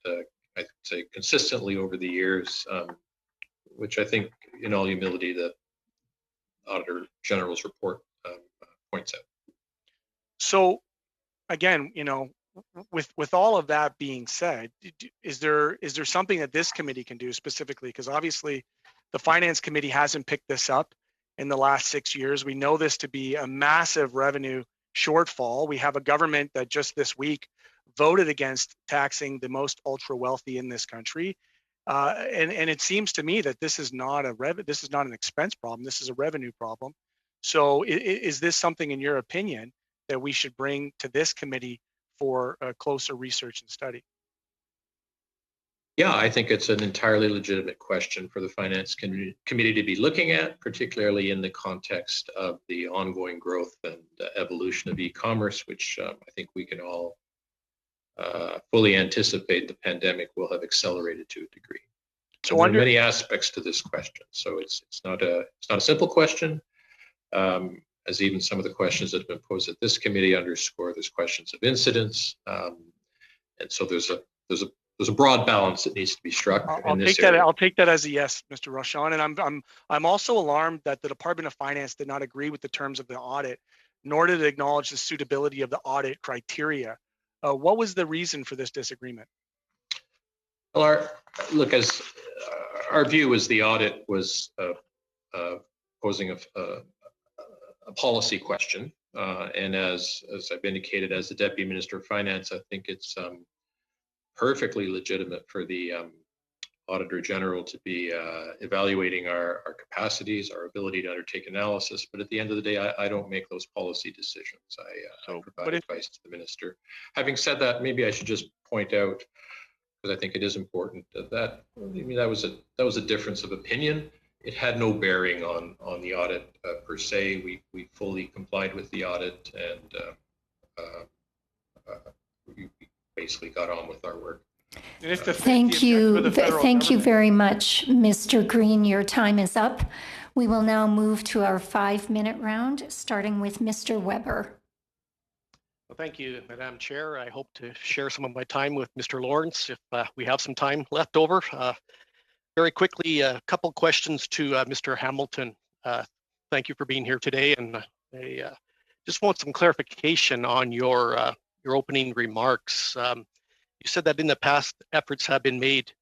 I'd say, consistently over the years, which I think, in all humility, the Auditor General's report points out. So, again, you know, with all of that being said, is there something that this committee can do specifically? Because obviously, the Finance Committee hasn't picked this up in the last 6 years. We know this to be a massive revenue shortfall. We have a government that just this week voted against taxing the most ultra wealthy in this country, and it seems to me that this is not an expense problem. This is a revenue problem. So, is this something, in your opinion, that we should bring to this committee for closer research and study? Yeah, I think it's an entirely legitimate question for the Finance Committee to be looking at, particularly in the context of the ongoing growth and evolution of e-commerce, which I think we can all fully anticipate the pandemic will have accelerated to a degree. So there are many aspects to this question. So it's not a simple question, as even some of the questions that have been posed at this committee underscore. There's questions of incidence, and so there's a broad balance that needs to be struck in this area. I'll take that as a yes, Mr. Rochon. And I'm also alarmed that the Department of Finance did not agree with the terms of the audit, nor did it acknowledge the suitability of the audit criteria. What was the reason for this disagreement? Well, our view was the audit was posing a policy question, and as I've indicated, as the Deputy Minister of Finance, I think it's perfectly legitimate for the Auditor General to be evaluating our capacities, our ability to undertake analysis. But at the end of the day, I don't make those policy decisions. I provide advice to the Minister. Having said that, maybe I should just point out, because I think it is important, that was a difference of opinion. It had no bearing on the audit per se. We fully complied with the audit, and we basically got on with our work. Thank you. Thank you very much, Mr. Green. Your time is up. We will now move to our 5-minute round, starting with Mr. Weber. Well, thank you, Madam Chair. I hope to share some of my time with Mr. Lawrence if we have some time left over. Very quickly, a couple questions to Mr. Hamilton. Thank you for being here today, and I just want some clarification on your opening remarks. You said that in the past, efforts have been made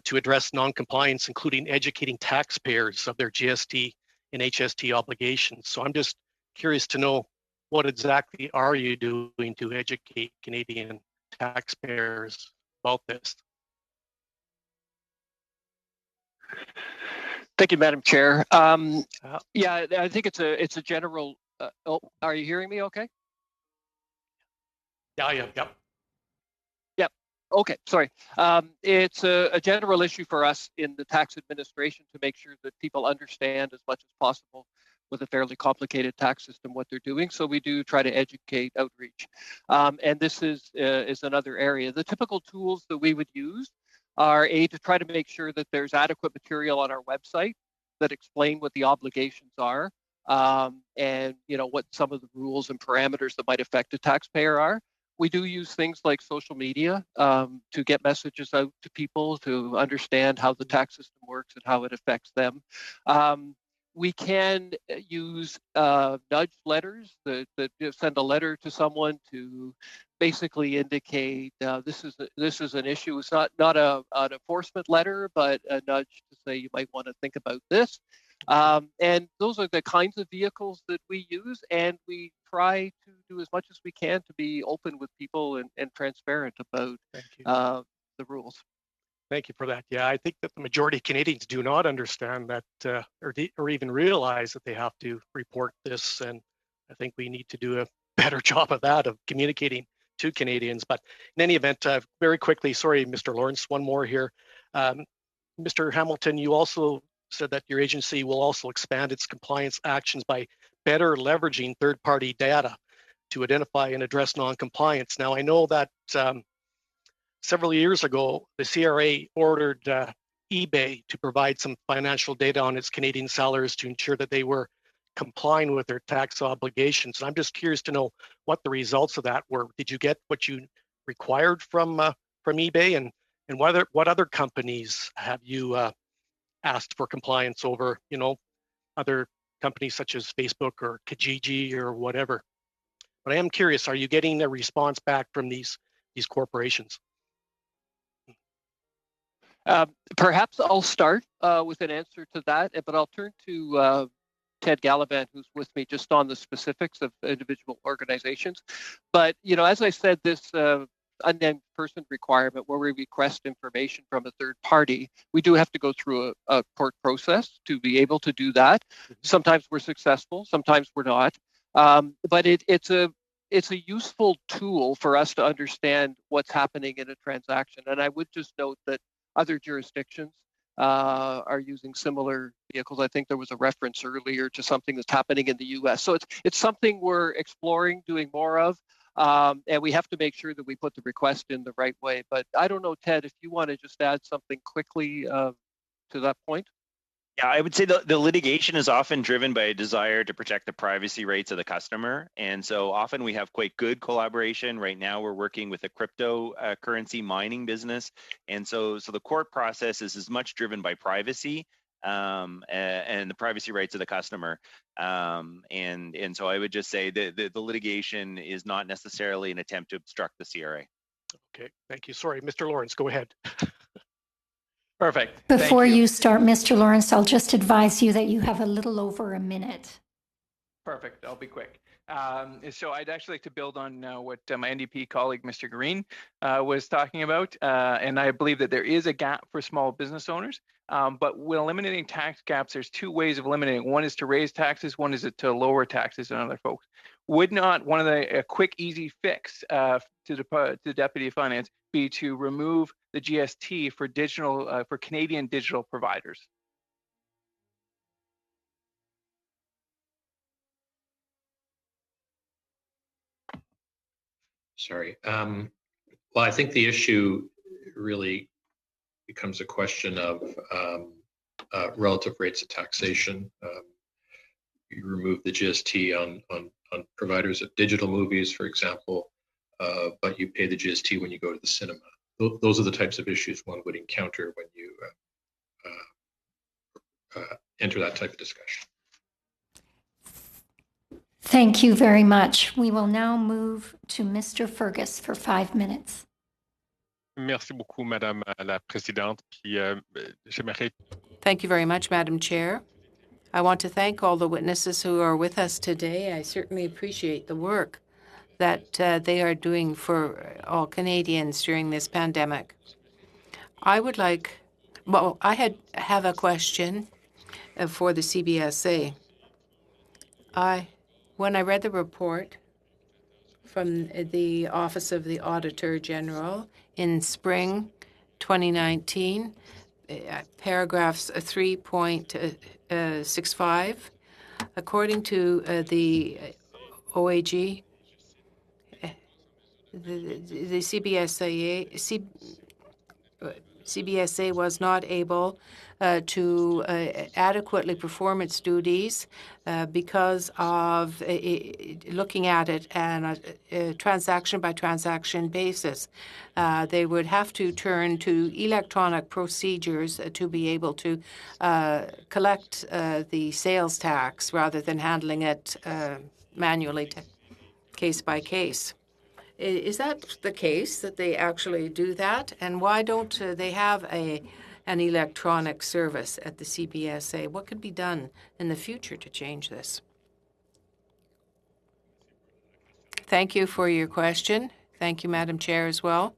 to address non-compliance, including educating taxpayers of their GST and HST obligations. So I'm just curious to know, what exactly are you doing to educate Canadian taxpayers about this? Thank you, Madam Chair. Yeah, I think it's a general. Are you hearing me? Okay. Yeah. Okay, sorry. It's a general issue for us in the tax administration to make sure that people understand as much as possible with a fairly complicated tax system what they're doing. So we do try to educate, outreach, and this is another area. The typical tools that we would use are to try to make sure that there's adequate material on our website that explain what the obligations are, and what some of the rules and parameters that might affect a taxpayer are. We do use things like social media to get messages out to people to understand how the tax system works and how it affects them. We can use nudge letters that send a letter to someone to basically indicate this is an issue. It's not an enforcement letter, but a nudge to say you might want to think about this. And those are the kinds of vehicles that we use, and we try to do as much as we can to be open with people and transparent about the rules. Thank you for that. Yeah, I think that the majority of Canadians do not understand that or even realize that they have to report this, and I think we need to do a better job of that, of communicating to Canadians. But in any event, very quickly, sorry, Mr. Lawrence, one more here. Mr. Hamilton, you also said that your agency will also expand its compliance actions by better leveraging third-party data to identify and address non-compliance. Now, I know that several years ago, the CRA ordered eBay to provide some financial data on its Canadian sellers to ensure that they were complying with their tax obligations. And I'm just curious to know what the results of that were. Did you get what you required from eBay, and what other companies have you asked for compliance over? You know, other companies such as Facebook or Kijiji or whatever. But I am curious: are you getting a response back from these corporations? Perhaps I'll start with an answer to that, but I'll turn to Ted Gallivan, who's with me, just on the specifics of individual organizations. But, you know, as I said, this unnamed person requirement where we request information from a third party, we do have to go through a court process to be able to do that. Sometimes we're successful, sometimes we're not. But it's a useful tool for us to understand what's happening in a transaction. And I would just note that other jurisdictions are using similar vehicles. I think there was a reference earlier to something that's happening in the US. So it's something we're exploring doing more of. And we have to make sure that we put the request in the right way. But I don't know, Ted, if you want to just add something quickly to that point. Yeah, I would say the litigation is often driven by a desire to protect the privacy rights of the customer. And so often we have quite good collaboration. Right now we're working with a cryptocurrency mining business. And so the court process is as much driven by privacy and the privacy rights of the customer. And so I would just say the litigation is not necessarily an attempt to obstruct the CRA. Okay, thank you. Sorry, Mr. Lawrence, go ahead. Perfect. Before you start, Mr. Lawrence, I'll just advise you that you have a little over a minute. Perfect. I'll be quick. So I'd actually like to build on what my NDP colleague, Mr. Green, was talking about. And I believe that there is a gap for small business owners. But when eliminating tax gaps, there's two ways of eliminating. One is to raise taxes. One is to lower taxes on other folks. Would not one of a quick, easy fix to the Deputy of Finance be to remove the GST for digital for Canadian digital providers? Sorry. Well, I think the issue really becomes a question of relative rates of taxation. You remove the GST on providers of digital movies, for example, but you pay the GST when you go to the cinema. Those are the types of issues one would encounter when you enter that type of discussion. Thank you very much. We will now move to Mr. Fergus for 5 minutes. Merci beaucoup, Madame la Présidente. Thank you very much, Madam Chair. I want to thank all the witnesses who are with us today. I certainly appreciate the work that they are doing for all Canadians during this pandemic. I would like, well, I have a question for the CBSA. When I read the report from the Office of the Auditor General in spring 2019, paragraphs 3.65, according to the OAG, the CBSA was not able to adequately perform its duties because of looking at it on a transaction-by-transaction basis. They would have to turn to electronic procedures to be able to collect the sales tax rather than handling it manually, case by case. Is that the case, that they actually do that? And why don't they have an electronic service at the CBSA? What could be done in the future to change this? Thank you for your question. Thank you, Madam Chair, as well.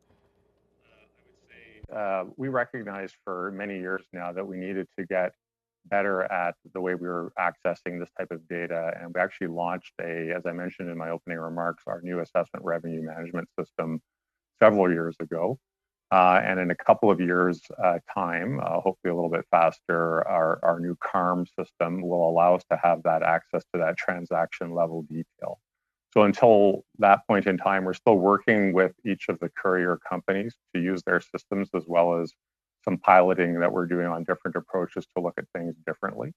We recognized for many years now that we needed to get better at the way we were accessing this type of data. And we actually launched as I mentioned in my opening remarks, our new assessment revenue management system several years ago. And in a couple of years' time, hopefully a little bit faster, our new CARM system will allow us to have that access to that transaction level detail. So until that point in time, we're still working with each of the courier companies to use their systems, as well as some piloting that we're doing on different approaches to look at things differently,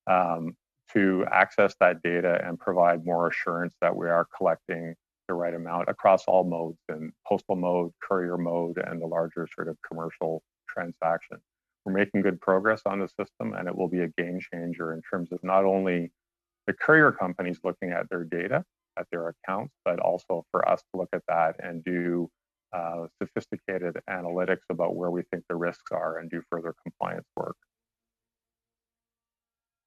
to access that data and provide more assurance that we are collecting the right amount across all modes, and postal mode, courier mode, and the larger sort of commercial transaction. We're making good progress on the system, and it will be a game changer in terms of not only the courier companies looking at their data, at their accounts, but also for us to look at that and do sophisticated analytics about where we think the risks are and do further compliance work.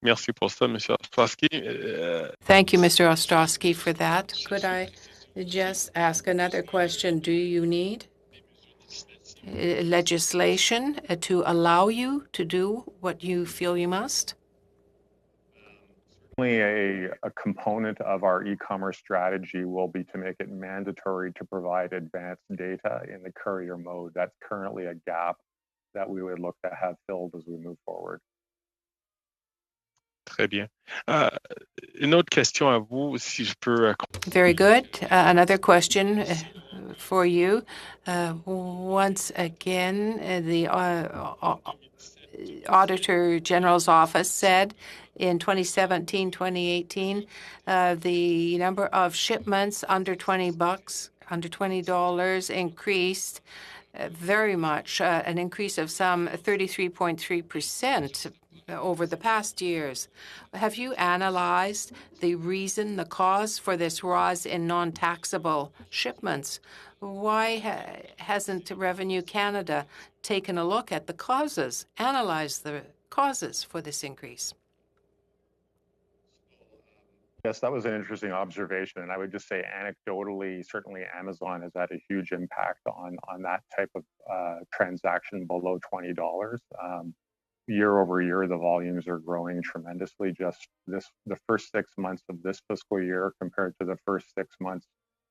Merci pour ça, Monsieur Ostrowski. Thank you, Mr. Ostrowski, for that. Could I just ask another question? Do you need legislation to allow you to do what you feel you must? A component of our e-commerce strategy will be to make it mandatory to provide advanced data in the courier mode. That's currently a gap that we would look to have filled as we move forward. Très bien. Une autre question à vous, si je peux. Very good. Another question for you. Once again, the Auditor General's Office said in 2017-2018, the number of shipments under $20 increased very much, an increase of some 33.3% over the past years. Have you analyzed the reason, the cause for this rise in non-taxable shipments? Why hasn't Revenue Canada taken a look at the causes, analyzed the causes for this increase? Yes, that was an interesting observation. And I would just say anecdotally, certainly Amazon has had a huge impact on that type of transaction below $20. Year over year, the volumes are growing tremendously. Just the first 6 months of this fiscal year compared to the first 6 months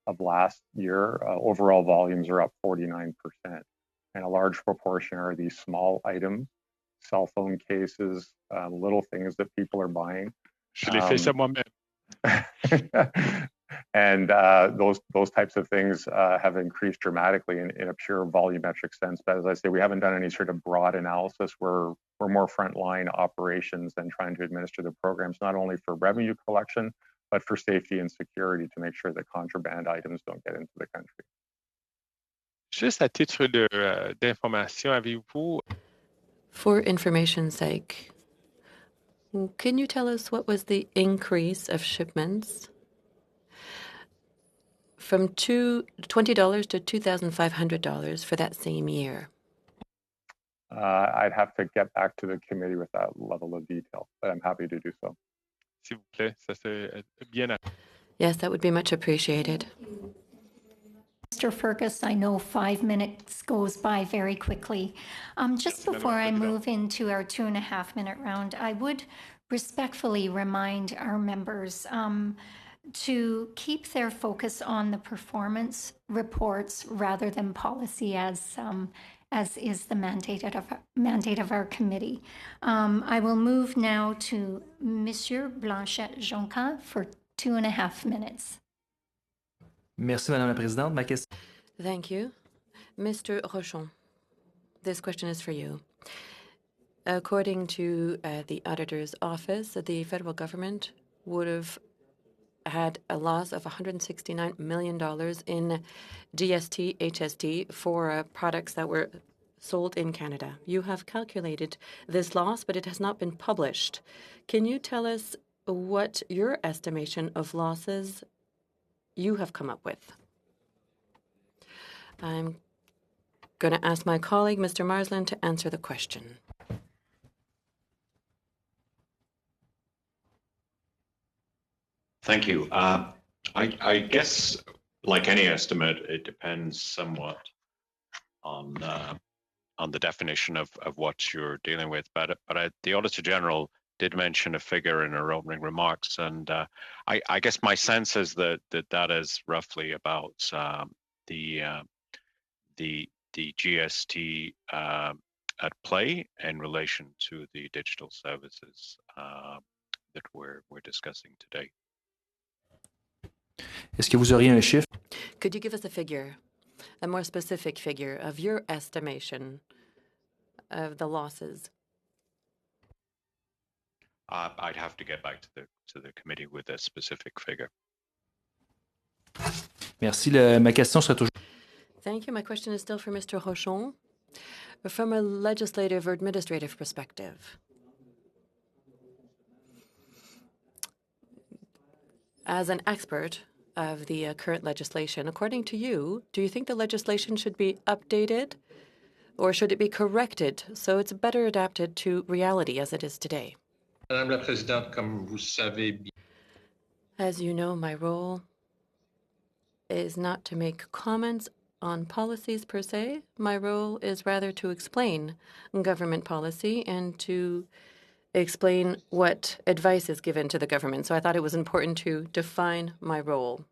of last year, overall volumes are up 49%. And a large proportion are these small items, cell phone cases, little things that people are buying. Je l'ai fait ça moi-même. And those types of things have increased dramatically in a pure volumetric sense. But as I say, we haven't done any sort of broad analysis. We're more frontline operations and trying to administer the programs, not only for revenue collection, but for safety and security to make sure that contraband items don't get into the country. Juste à titre d'information, avez-vous... For information's sake, can you tell us what was the increase of shipments from $20 to $2,500 for that same year? I'd have to get back to the committee with that level of detail, but I'm happy to do so. S'il vous plaît, ça serait bien. Yes, that would be much appreciated. Mr. Fergus, I know 5 minutes goes by very quickly. Just before I move into our 2.5-minute round, I would respectfully remind our members to keep their focus on the performance reports rather than policy, as is the mandate of our committee. I will move now to Monsieur Blanchet-Jonquin for 2.5 minutes. Merci, Madame la Présidente. Ma question... Thank you. Mr. Rochon, this question is for you. According to the Auditor's Office, the federal government would have had a loss of $169 million in GST, HST for products that were sold in Canada. You have calculated this loss, but it has not been published. Can you tell us what your estimation of losses you have come up with? I'm going to ask my colleague, Mr. Marsland, to answer the question. Thank you. I guess, like any estimate, it depends somewhat on the definition of what you're dealing with. But the Auditor General did mention a figure in her opening remarks, and I guess my sense is that is roughly about the the GST at play in relation to the digital services that we're discussing today. Est-ce que vous auriez un chiffre? Could you give us a figure, a more specific figure of your estimation of the losses? I'd have to get back to the committee with a specific figure. Merci. Ma question sera toujours. Thank you. My question is still for Mr. Rochon. From a legislative or administrative perspective, as an expert of the current legislation, according to you, do you think the legislation should be updated or should it be corrected so it's better adapted to reality as it is today? Madame la Présidente, comme vous savez bien. As you know, my role is not to make comments on policies per se. My role is rather to explain government policy and to explain what advice is given to the government. So I thought it was important to define my role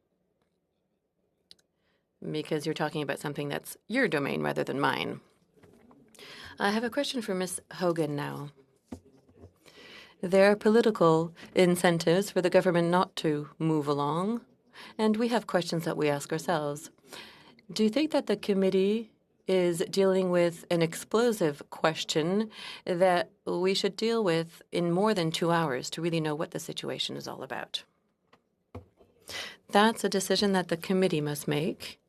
because you're talking about something that's your domain rather than mine. I have a question for Ms. Hogan now. There are political incentives for the government not to move along, and we have questions that we ask ourselves. Do you think that the committee is dealing with an explosive question that we should deal with in more than 2 hours to really know what the situation is all about? That's a decision that the committee must make.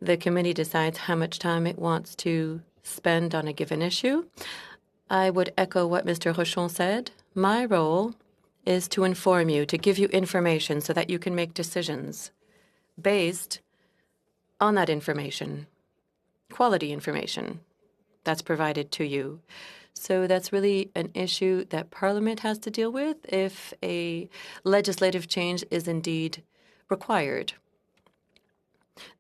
The committee decides how much time it wants to spend on a given issue. I would echo what Mr. Rochon said. My role is to inform you, to give you information so that you can make decisions based on that information, quality information that's provided to you. So that's really an issue that Parliament has to deal with if a legislative change is indeed required.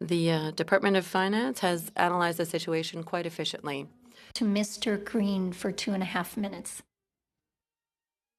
The Department of Finance has analyzed the situation quite efficiently. To Mr. Green for 2.5 minutes.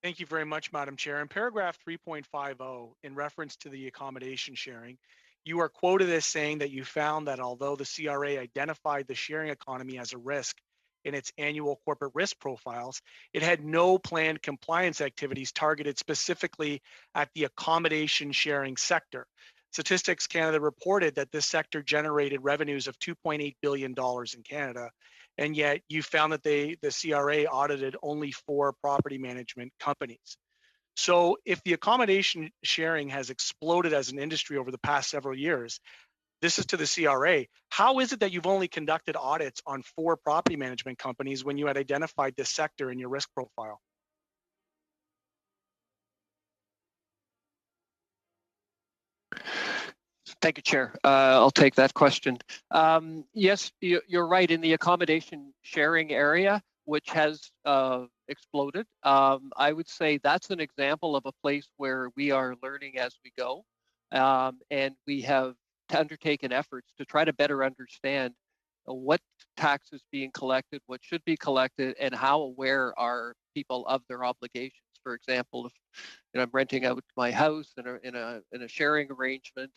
Thank you very much, Madam Chair. In paragraph 3.50, in reference to the accommodation sharing, you are quoted as saying that you found that although the CRA identified the sharing economy as a risk in its annual corporate risk profiles, it had no planned compliance activities targeted specifically at the accommodation sharing sector. Statistics Canada reported that this sector generated revenues of $2.8 billion in Canada, and yet you found that the CRA audited only 4 property management companies. So if the accommodation sharing has exploded as an industry over the past several years, this is to the CRA, how is it that you've only conducted audits on 4 property management companies when you had identified this sector in your risk profile? Thank you, Chair. I'll take that question. Yes, you're right. In the accommodation sharing area, which has exploded, I would say that's an example of a place where we are learning as we go. And we have undertaken efforts to try to better understand what tax is being collected, what should be collected, and how aware are people of their obligations. For example, if I'm renting out my house in a sharing arrangement,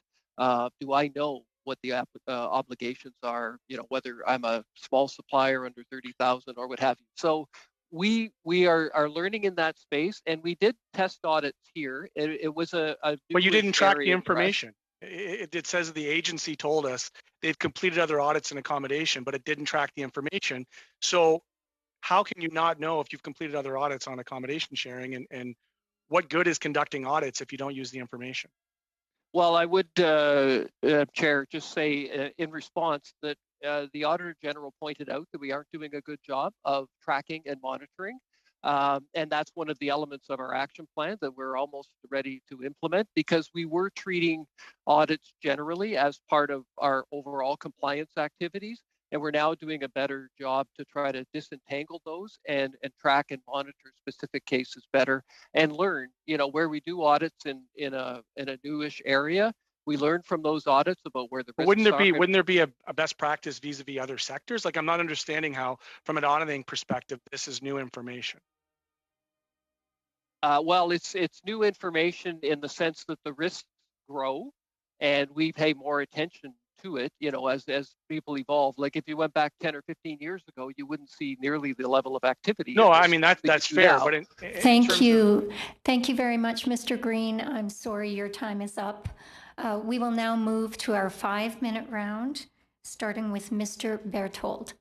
do I know what the obligations are? Whether I'm a small supplier under 30,000 or what have you. So we are learning in that space, and we did test audits here. It was a but you didn't track the information. It says the agency told us they've completed other audits in accommodation, but it didn't track the information. So how can you not know if you've completed other audits on accommodation sharing, and what good is conducting audits if you don't use the information? Well, I would, Chair, just say in response that the Auditor General pointed out that we aren't doing a good job of tracking and monitoring. And that's one of the elements of our action plan that we're almost ready to implement, because we were treating audits generally as part of our overall compliance activities. And we're now doing a better job to try to disentangle those and track and monitor specific cases better and learn, where we do audits in a newish area. We learn from those audits about where the risks are. Wouldn't there be a best practice vis-a-vis other sectors? Like, I'm not understanding how, from an auditing perspective, this is new information. Well, it's new information in the sense that the risks grow, and we pay more attention to it, as people evolve. Like if you went back 10 or 15 years ago, you wouldn't see nearly the level of activity. No, I mean, that's fair. Now. But Thank you. Thank you very much, Mr. Green. I'm sorry your time is up. We will now move to our 5-minute round, starting with Mr. Berthold.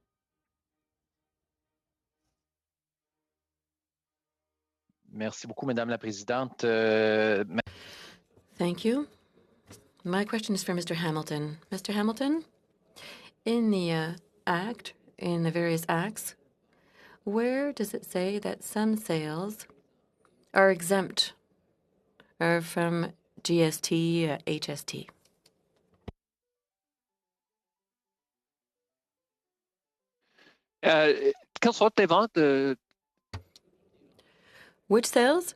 Merci beaucoup, Madame la Présidente. Thank you. My question is for Mr. Hamilton. Mr. Hamilton, in the Act, in the various acts, where does it say that some sales are exempt or from GST, HST? Quelles sortes de ventes? Which sales?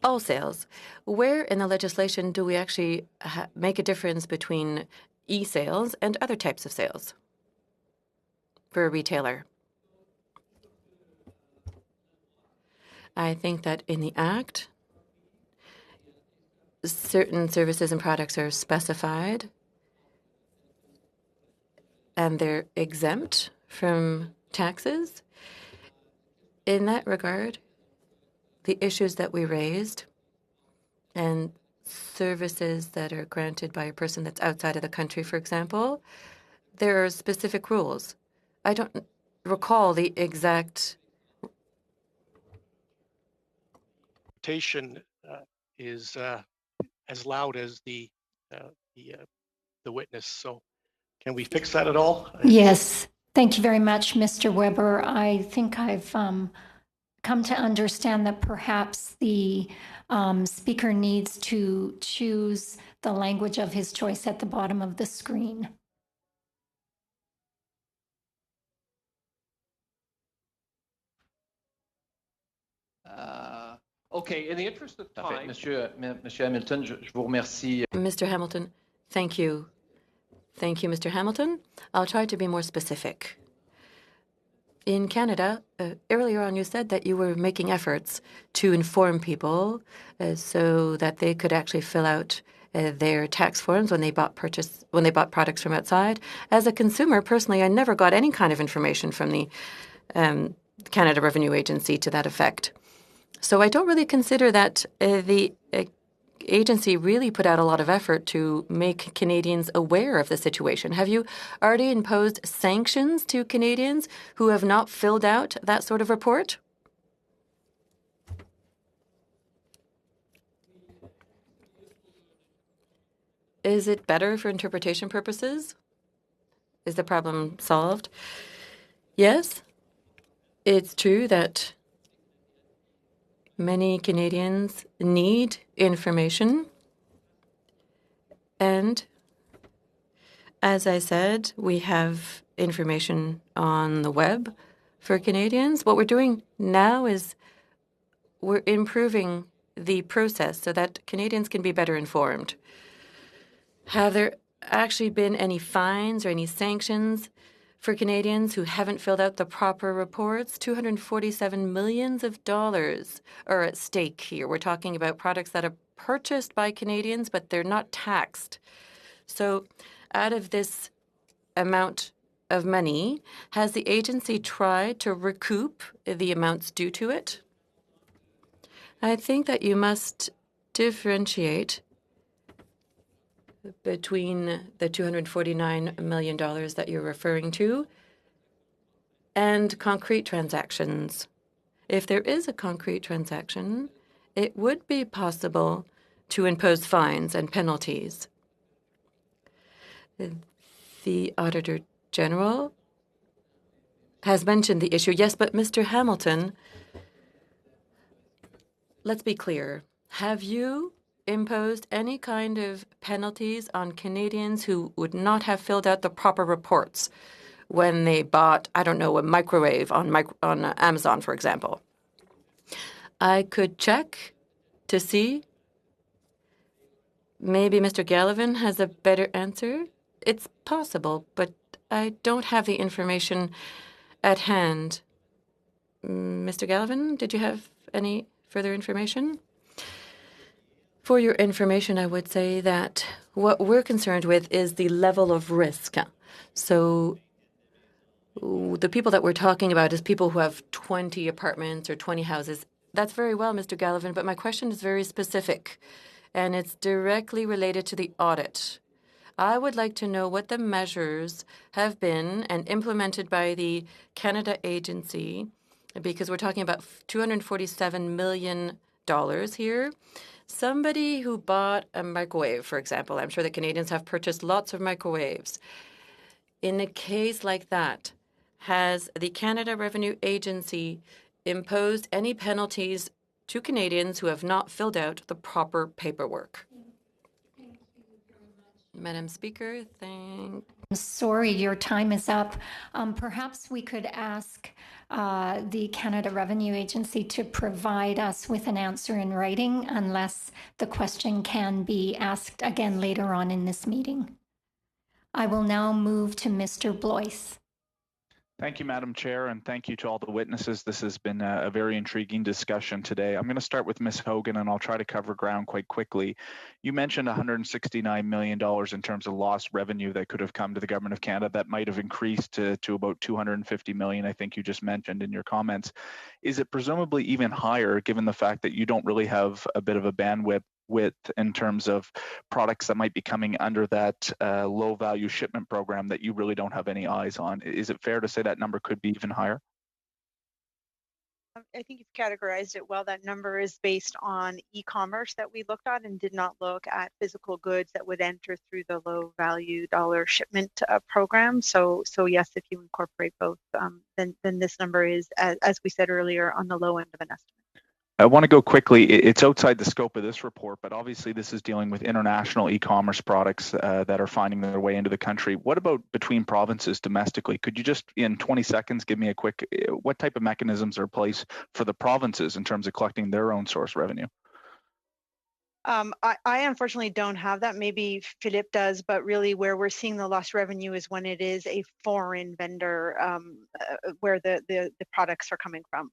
All sales. Where in the legislation do we actually make a difference between e-sales and other types of sales for a retailer? I think that in the Act, certain services and products are specified and they're exempt from taxes. In that regard, the issues that we raised and services that are granted by a person that's outside of the country, for example, there are specific rules. I don't recall the exact. Is as loud as the witness. So can we fix that at all? Yes. Thank you very much, Mr. Weber. I think I've come to understand that perhaps the speaker needs to choose the language of his choice at the bottom of the screen. Okay, in the interest of time. Monsieur Hamilton, je vous remercie. Mr. Hamilton, thank you. Thank you, Mr. Hamilton. I'll try to be more specific. In Canada, earlier on you said that you were making efforts to inform people so that they could actually fill out their tax forms when they bought products from outside. As a consumer, personally, I never got any kind of information from the Canada Revenue Agency to that effect. So I don't really consider that the agency really put out a lot of effort to make Canadians aware of the situation. Have you already imposed sanctions to Canadians who have not filled out that sort of report? Is it better for interpretation purposes? Is the problem solved? Yes, it's true that many Canadians need information. And as I said, we have information on the web for Canadians. What we're doing now is we're improving the process so that Canadians can be better informed. Have there actually been any fines or any sanctions for Canadians who haven't filled out the proper reports? $247 million are at stake here. We're talking about products that are purchased by Canadians, but they're not taxed. So out of this amount of money, has the agency tried to recoup the amounts due to it? I think that you must differentiate between the $249 million that you're referring to and concrete transactions. If there is a concrete transaction, it would be possible to impose fines and penalties. The Auditor General has mentioned the issue. Yes, but Mr. Hamilton, let's be clear. Have you imposed any kind of penalties on Canadians who would not have filled out the proper reports when they bought, I don't know, a microwave on Amazon, for example? I could check to see. Maybe Mr. Gallivan has a better answer. It's possible, but I don't have the information at hand. Mr. Gallivan, did you have any further information? For your information, I would say that what we're concerned with is the level of risk. So the people that we're talking about is people who have 20 apartments or 20 houses. That's very well, Mr. Gallivan, but my question is very specific, and it's directly related to the audit. I would like to know what the measures have been and implemented by the Canada Agency, because we're talking about $247 million here. Somebody who bought a microwave, for example, I'm sure that Canadians have purchased lots of microwaves. In a case like that, has the Canada Revenue Agency imposed any penalties to Canadians who have not filled out the proper paperwork? Madam Speaker, I'm sorry, your time is up. Perhaps we could ask the Canada Revenue Agency to provide us with an answer in writing unless the question can be asked again later on in this meeting. I will now move to Mr. Blois. Thank you, Madam Chair, and thank you to all the witnesses. This has been a very intriguing discussion today. I'm going to start with Ms. Hogan, and I'll try to cover ground quite quickly. You mentioned $169 million in terms of lost revenue that could have come to the Government of Canada. That might have increased to about $250 million, I think you just mentioned in your comments. Is it presumably even higher, given the fact that you don't really have a bit of a bandwidth in terms of products that might be coming under that low value shipment program that you really don't have any eyes on? Is it fair to say that number could be even higher? I think you've categorized it well. That number is based on e-commerce that we looked at and did not look at physical goods that would enter through the low value dollar shipment program. So yes, if you incorporate both, then this number is, as we said earlier, on the low end of an estimate. I want to go quickly. It's outside the scope of this report, but obviously this is dealing with international e-commerce products that are finding their way into the country. What about between provinces domestically? Could you just, in 20 seconds, give me a quick, what type of mechanisms are in place for the provinces in terms of collecting their own source revenue? I unfortunately don't have that. Maybe Philippe does, but really where we're seeing the lost revenue is when it is a foreign vendor where the products are coming from.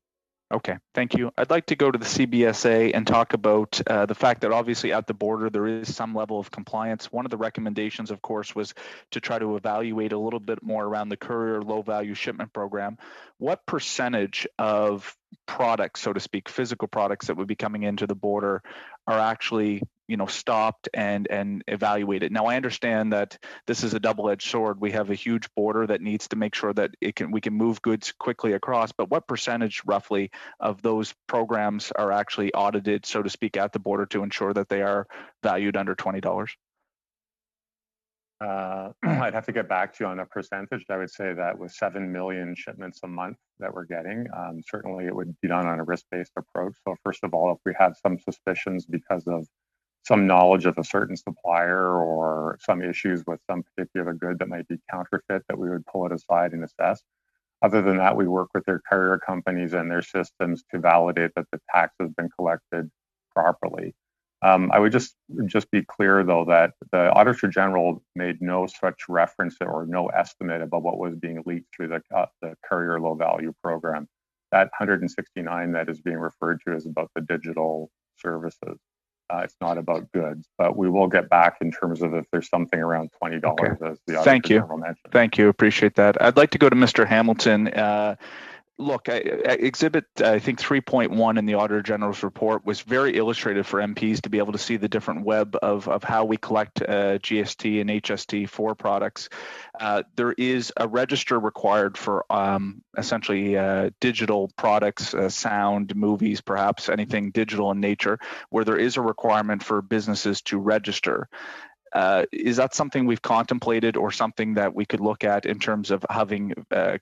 Okay, thank you. I'd like to go to the CBSA and talk about the fact that obviously at the border there is some level of compliance. One of the recommendations, of course, was to try to evaluate a little bit more around the courier low value shipment program. What percentage of products, so to speak, physical products that would be coming into the border are actually, stopped and evaluated? Now, I understand that this is a double-edged sword. We have a huge border that needs to make sure that we can move goods quickly across, but what percentage roughly of those programs are actually audited, so to speak, at the border to ensure that they are valued under $20? I'd have to get back to you on a percentage. I would say that with 7 million shipments a month that we're getting, certainly it would be done on a risk-based approach. So first of all, if we have some suspicions because of some knowledge of a certain supplier or some issues with some particular good that might be counterfeit, that we would pull it aside and assess. Other than that, we work with their carrier companies and their systems to validate that the tax has been collected properly. I would just be clear, though, that the Auditor General made no such reference or no estimate about what was being leaked through the courier low value program. That 169 that is being referred to is about the digital services. It's not about goods, but we will get back in terms of if there's something around $20 as the Auditor General mentioned. Thank you. Appreciate that. I'd like to go to Mr. Hamilton. Look, exhibit, I think 3.1 in the Auditor General's report was very illustrative for MPs to be able to see the different web of how we collect GST and HST for products. There is a register required for essentially digital products, sound, movies, perhaps anything digital in nature, where there is a requirement for businesses to register. Is that something we've contemplated or something that we could look at in terms of having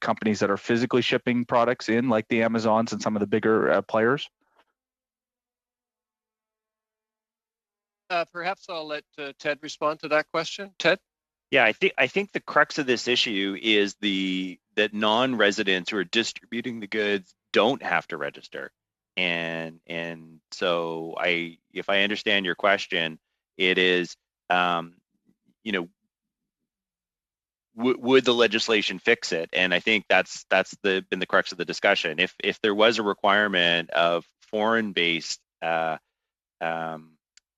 companies that are physically shipping products in, like the Amazons and some of the bigger players? Perhaps I'll let Ted respond to that question. Ted? Yeah, I think the crux of this issue is that non-residents who are distributing the goods don't have to register. And so if I understand your question, it is, would the legislation fix it? And I think that's been the crux of the discussion. If there was a requirement of foreign-based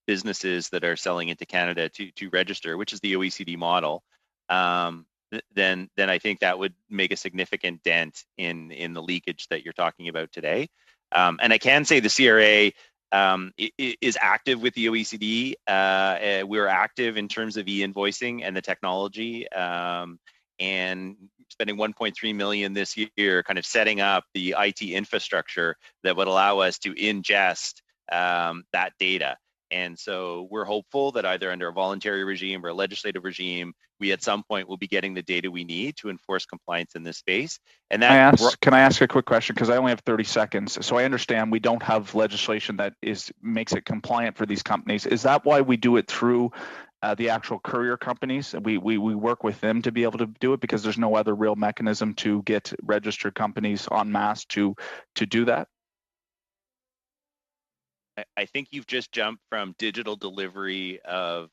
businesses that are selling into Canada to register, which is the OECD model, then I think that would make a significant dent in the leakage that you're talking about today. And I can say the CRA is active with the OECD. We're active in terms of e-invoicing and the technology, and spending 1.3 million this year kind of setting up the IT infrastructure that would allow us to ingest that data. And so we're hopeful that either under a voluntary regime or a legislative regime, we at some point will be getting the data we need to enforce compliance in this space. And that can I ask a quick question? Because I only have 30 seconds. So I understand we don't have legislation that makes it compliant for these companies. Is that why we do it through the actual courier companies? We work with them to be able to do it because there's no other real mechanism to get registered companies en masse to do that? I think you've just jumped from digital delivery of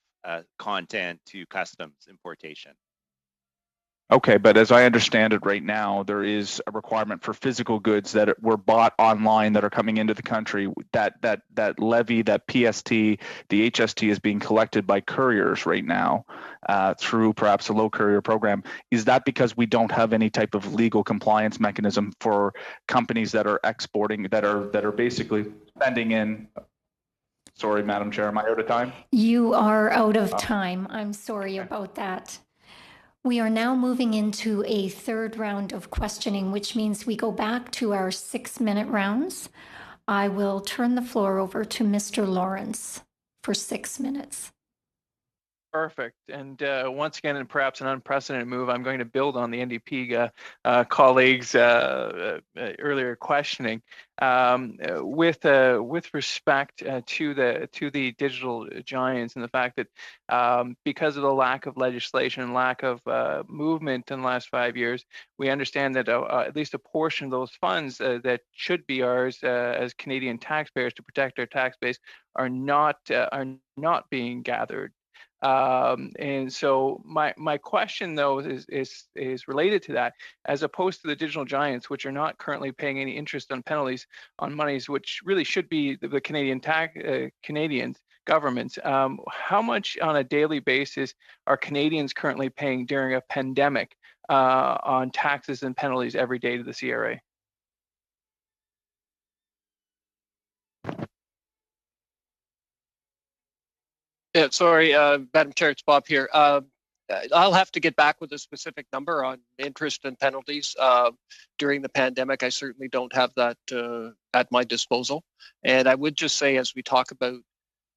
content to customs importation. Okay, but as I understand it right now, there is a requirement for physical goods that were bought online that are coming into the country. That levy, that PST, the HST is being collected by couriers right now through perhaps a low courier program. Is that because we don't have any type of legal compliance mechanism for companies that are exporting, that are basically sending in? Sorry, Madam Chair, am I out of time? You are out of time. I'm sorry about that. We are now moving into a third round of questioning, which means we go back to our 6-minute rounds. I will turn the floor over to Mr. Lawrence for 6 minutes. Perfect. And once again, and perhaps an unprecedented move, I'm going to build on the NDP colleagues' earlier questioning with respect to the digital giants and the fact that because of the lack of legislation and lack of movement in the last 5 years, we understand that at least a portion of those funds that should be ours as Canadian taxpayers to protect our tax base are not being gathered. And so my question though is related to that, as opposed to the digital giants, which are not currently paying any interest on penalties on monies, which really should be the Canadian governments. How much on a daily basis are Canadians currently paying during a pandemic on taxes and penalties every day to the CRA? Yeah, sorry, Madam Chair, it's Bob here. I'll have to get back with a specific number on interest and penalties during the pandemic. I certainly don't have that at my disposal. And I would just say, as we talk about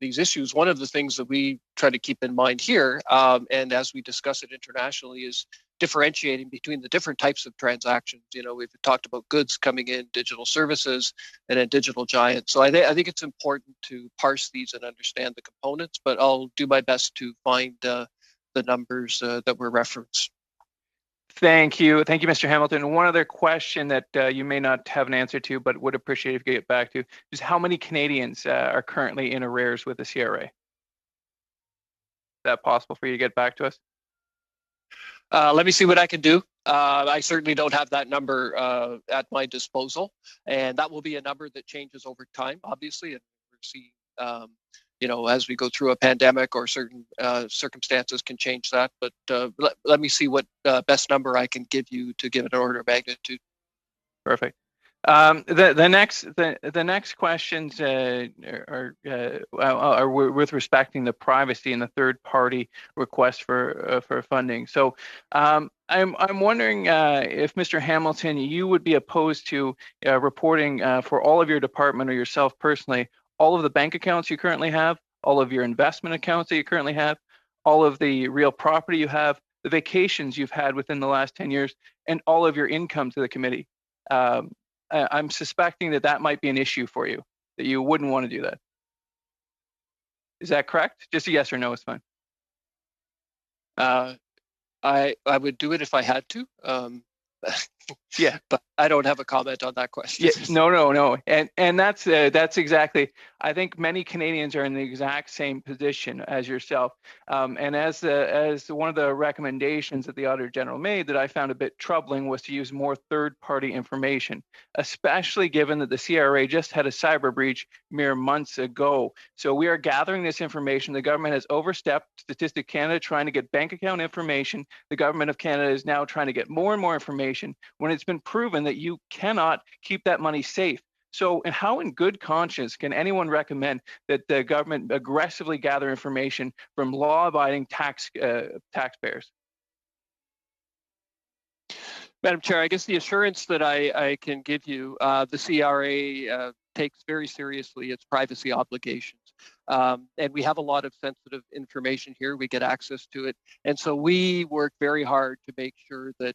these issues, one of the things that we try to keep in mind here, and as we discuss it internationally, is differentiating between the different types of transactions. You know, we've talked about goods coming in, digital services, and then digital giants. So I think it's important to parse these and understand the components, but I'll do my best to find the numbers that were referenced. Thank you. Thank you, Mr. Hamilton. One other question that you may not have an answer to, but would appreciate if you could get back to, is how many Canadians are currently in arrears with the CRA? Is that possible for you to get back to us? Let me see what I can do. I certainly don't have that number at my disposal, and that will be a number that changes over time, obviously, and we're seeing, you know, as we go through a pandemic or certain circumstances can change that. But let me see what best number I can give you to give an order of magnitude. Perfect. The next questions are with respecting the privacy and the third party request for funding. So I'm wondering if Mr. Hamilton, you would be opposed to reporting for all of your department or yourself personally, all of the bank accounts you currently have, all of your investment accounts that you currently have, all of the real property you have, the vacations you've had within the last 10 years, and all of your income to the committee. I'm suspecting that might be an issue for you, that you wouldn't want to do that. Is that correct? Just a yes or no is fine. I would do it if I had to. Yeah, but I don't have a comment on that question. Yeah, no, and that's exactly. I think many Canadians are in the exact same position as yourself. And as one of the recommendations that the Auditor General made that I found a bit troubling was to use more third-party information, especially given that the CRA just had a cyber breach mere months ago. So we are gathering this information. The government has overstepped. Statistics Canada trying to get bank account information. The government of Canada is now trying to get more and more information when it's been proven that you cannot keep that money safe. So, and how in good conscience can anyone recommend that the government aggressively gather information from law-abiding taxpayers? Madam Chair, I guess the assurance that I can give you, the CRA takes very seriously its privacy obligations. And we have a lot of sensitive information here. We get access to it. And so we work very hard to make sure that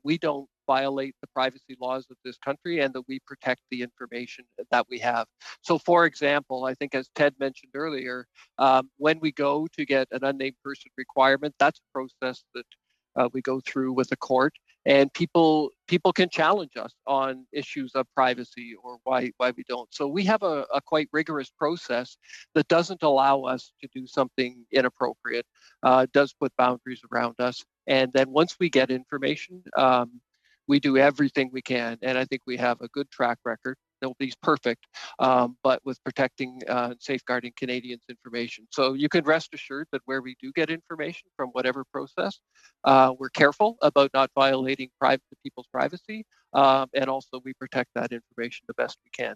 we don't violate the privacy laws of this country and that we protect the information that we have. So for example, I think as Ted mentioned earlier, when we go to get an unnamed person requirement, that's a process that we go through with the court, and people can challenge us on issues of privacy or why we don't. So we have a quite rigorous process that doesn't allow us to do something inappropriate, does put boundaries around us. And then once we get information, we do everything we can. And I think we have a good track record. Nobody's perfect, but with protecting and safeguarding Canadians' information. So you can rest assured that where we do get information from whatever process, we're careful about not violating people's privacy, and also we protect that information the best we can.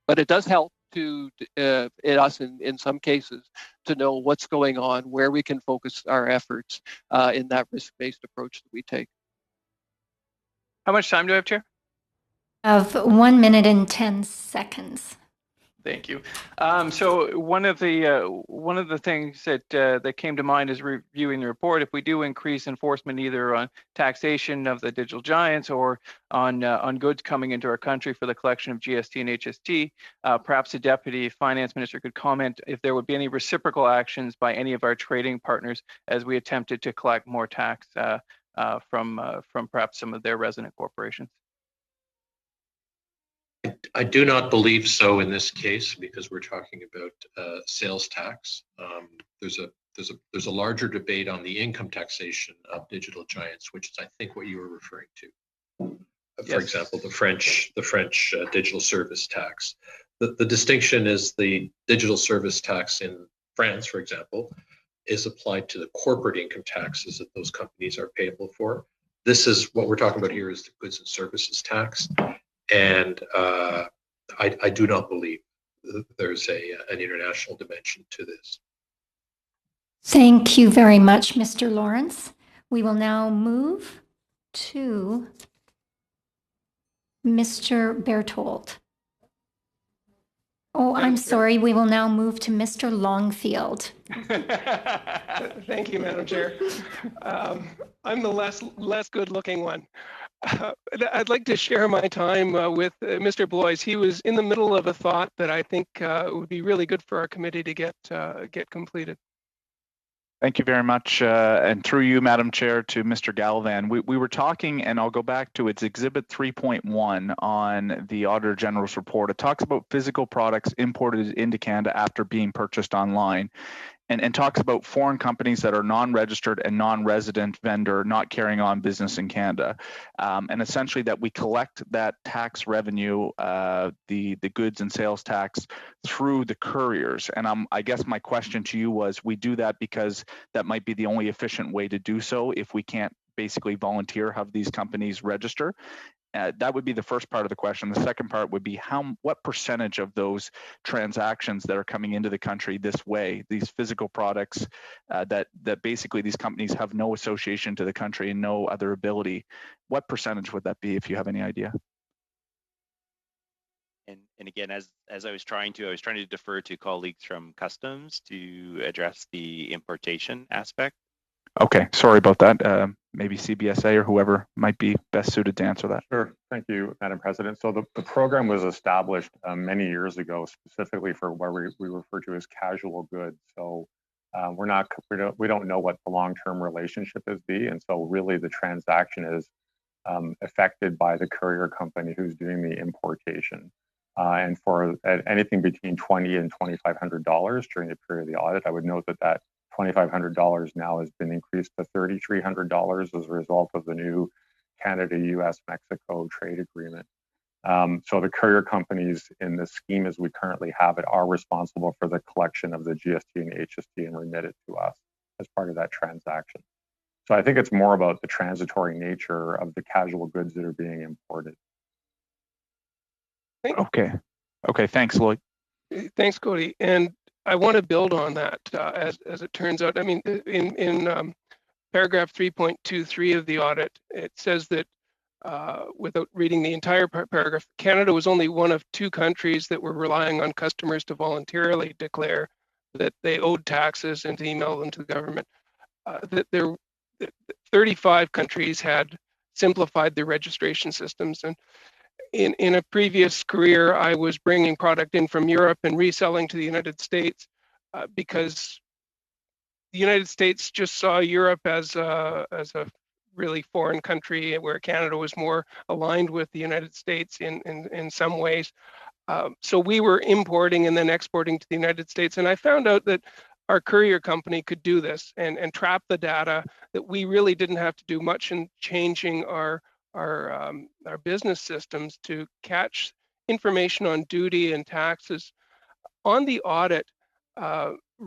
But it does help to us in some cases to know what's going on, where we can focus our efforts in that risk-based approach that we take. How much time do I have, Chair? Of 1 minute and 10 seconds. Thank you. So one of the things that came to mind is reviewing the report. If we do increase enforcement either on taxation of the digital giants or on goods coming into our country for the collection of GST and HST, perhaps the Deputy Finance Minister could comment if there would be any reciprocal actions by any of our trading partners as we attempted to collect more tax from perhaps some of their resident corporations. I do not believe so in this case because we're talking about sales tax. There's a larger debate on the income taxation of digital giants, which is I think what you were referring to. For example, the French digital service tax. The distinction is the digital service tax in France, for example, is applied to the corporate income taxes that those companies are payable for. This is what we're talking about here is the goods and services tax. And I do not believe there's an international dimension to this. Thank you very much, Mr. Lawrence. We will now move to Mr. Berthold. Oh, I'm sorry. We will now move to Mr. Longfield. Thank you, Madam Chair. I'm the less good-looking one. I'd like to share my time with Mr. Blois. He was in the middle of a thought that I think would be really good for our committee to get completed. Thank you very much. And through you, Madam Chair, to Mr. Gallivan. We were talking, and I'll go back to its Exhibit 3.1 on the Auditor General's report. It talks about physical products imported into Canada after being purchased online. And talks about foreign companies that are non-registered and non-resident vendor not carrying on business in Canada. And essentially that we collect that tax revenue, the goods and sales tax through the couriers. And I guess my question to you was, we do that because that might be the only efficient way to do so if we can't basically volunteer have these companies register. That would be the first part of the question. The second part would be what percentage of those transactions that are coming into the country this way, these physical products that basically these companies have no association to the country and no other ability, what percentage would that be if you have any idea? And again, as I was trying to defer to colleagues from Customs to address the importation aspect. Okay, sorry about that. Maybe CBSA or whoever might be best suited to answer that. Sure, thank you, Madam President. So the program was established many years ago, specifically for what we refer to as casual goods. So we don't know what the long-term relationship is, and so really the transaction is affected by the courier company who's doing the importation. And for anything between $20 and $2,500 during the period of the audit, I would note that $2,500 now has been increased to $3,300 as a result of the new Canada, US, Mexico trade agreement. So the courier companies in the scheme as we currently have it are responsible for the collection of the GST and HST and remit it to us as part of that transaction. So I think it's more about the transitory nature of the casual goods that are being imported. Okay. Okay. Thanks, Lloyd. Thanks, Cody. And I want to build on that as it turns out. I mean, in paragraph 3.23 of the audit, it says that without reading the entire paragraph, Canada was only one of 2 countries that were relying on customers to voluntarily declare that they owed taxes and to email them to the government. That 35 countries had simplified their registration systems. And in a previous career, I was bringing product in from Europe and reselling to the United States because the United States just saw Europe as a really foreign country, where Canada was more aligned with the United States in some ways. So we were importing and then exporting to the United States. And I found out that our courier company could do this and trap the data, that we really didn't have to do much in changing our business systems to catch information on duty and taxes. On the audit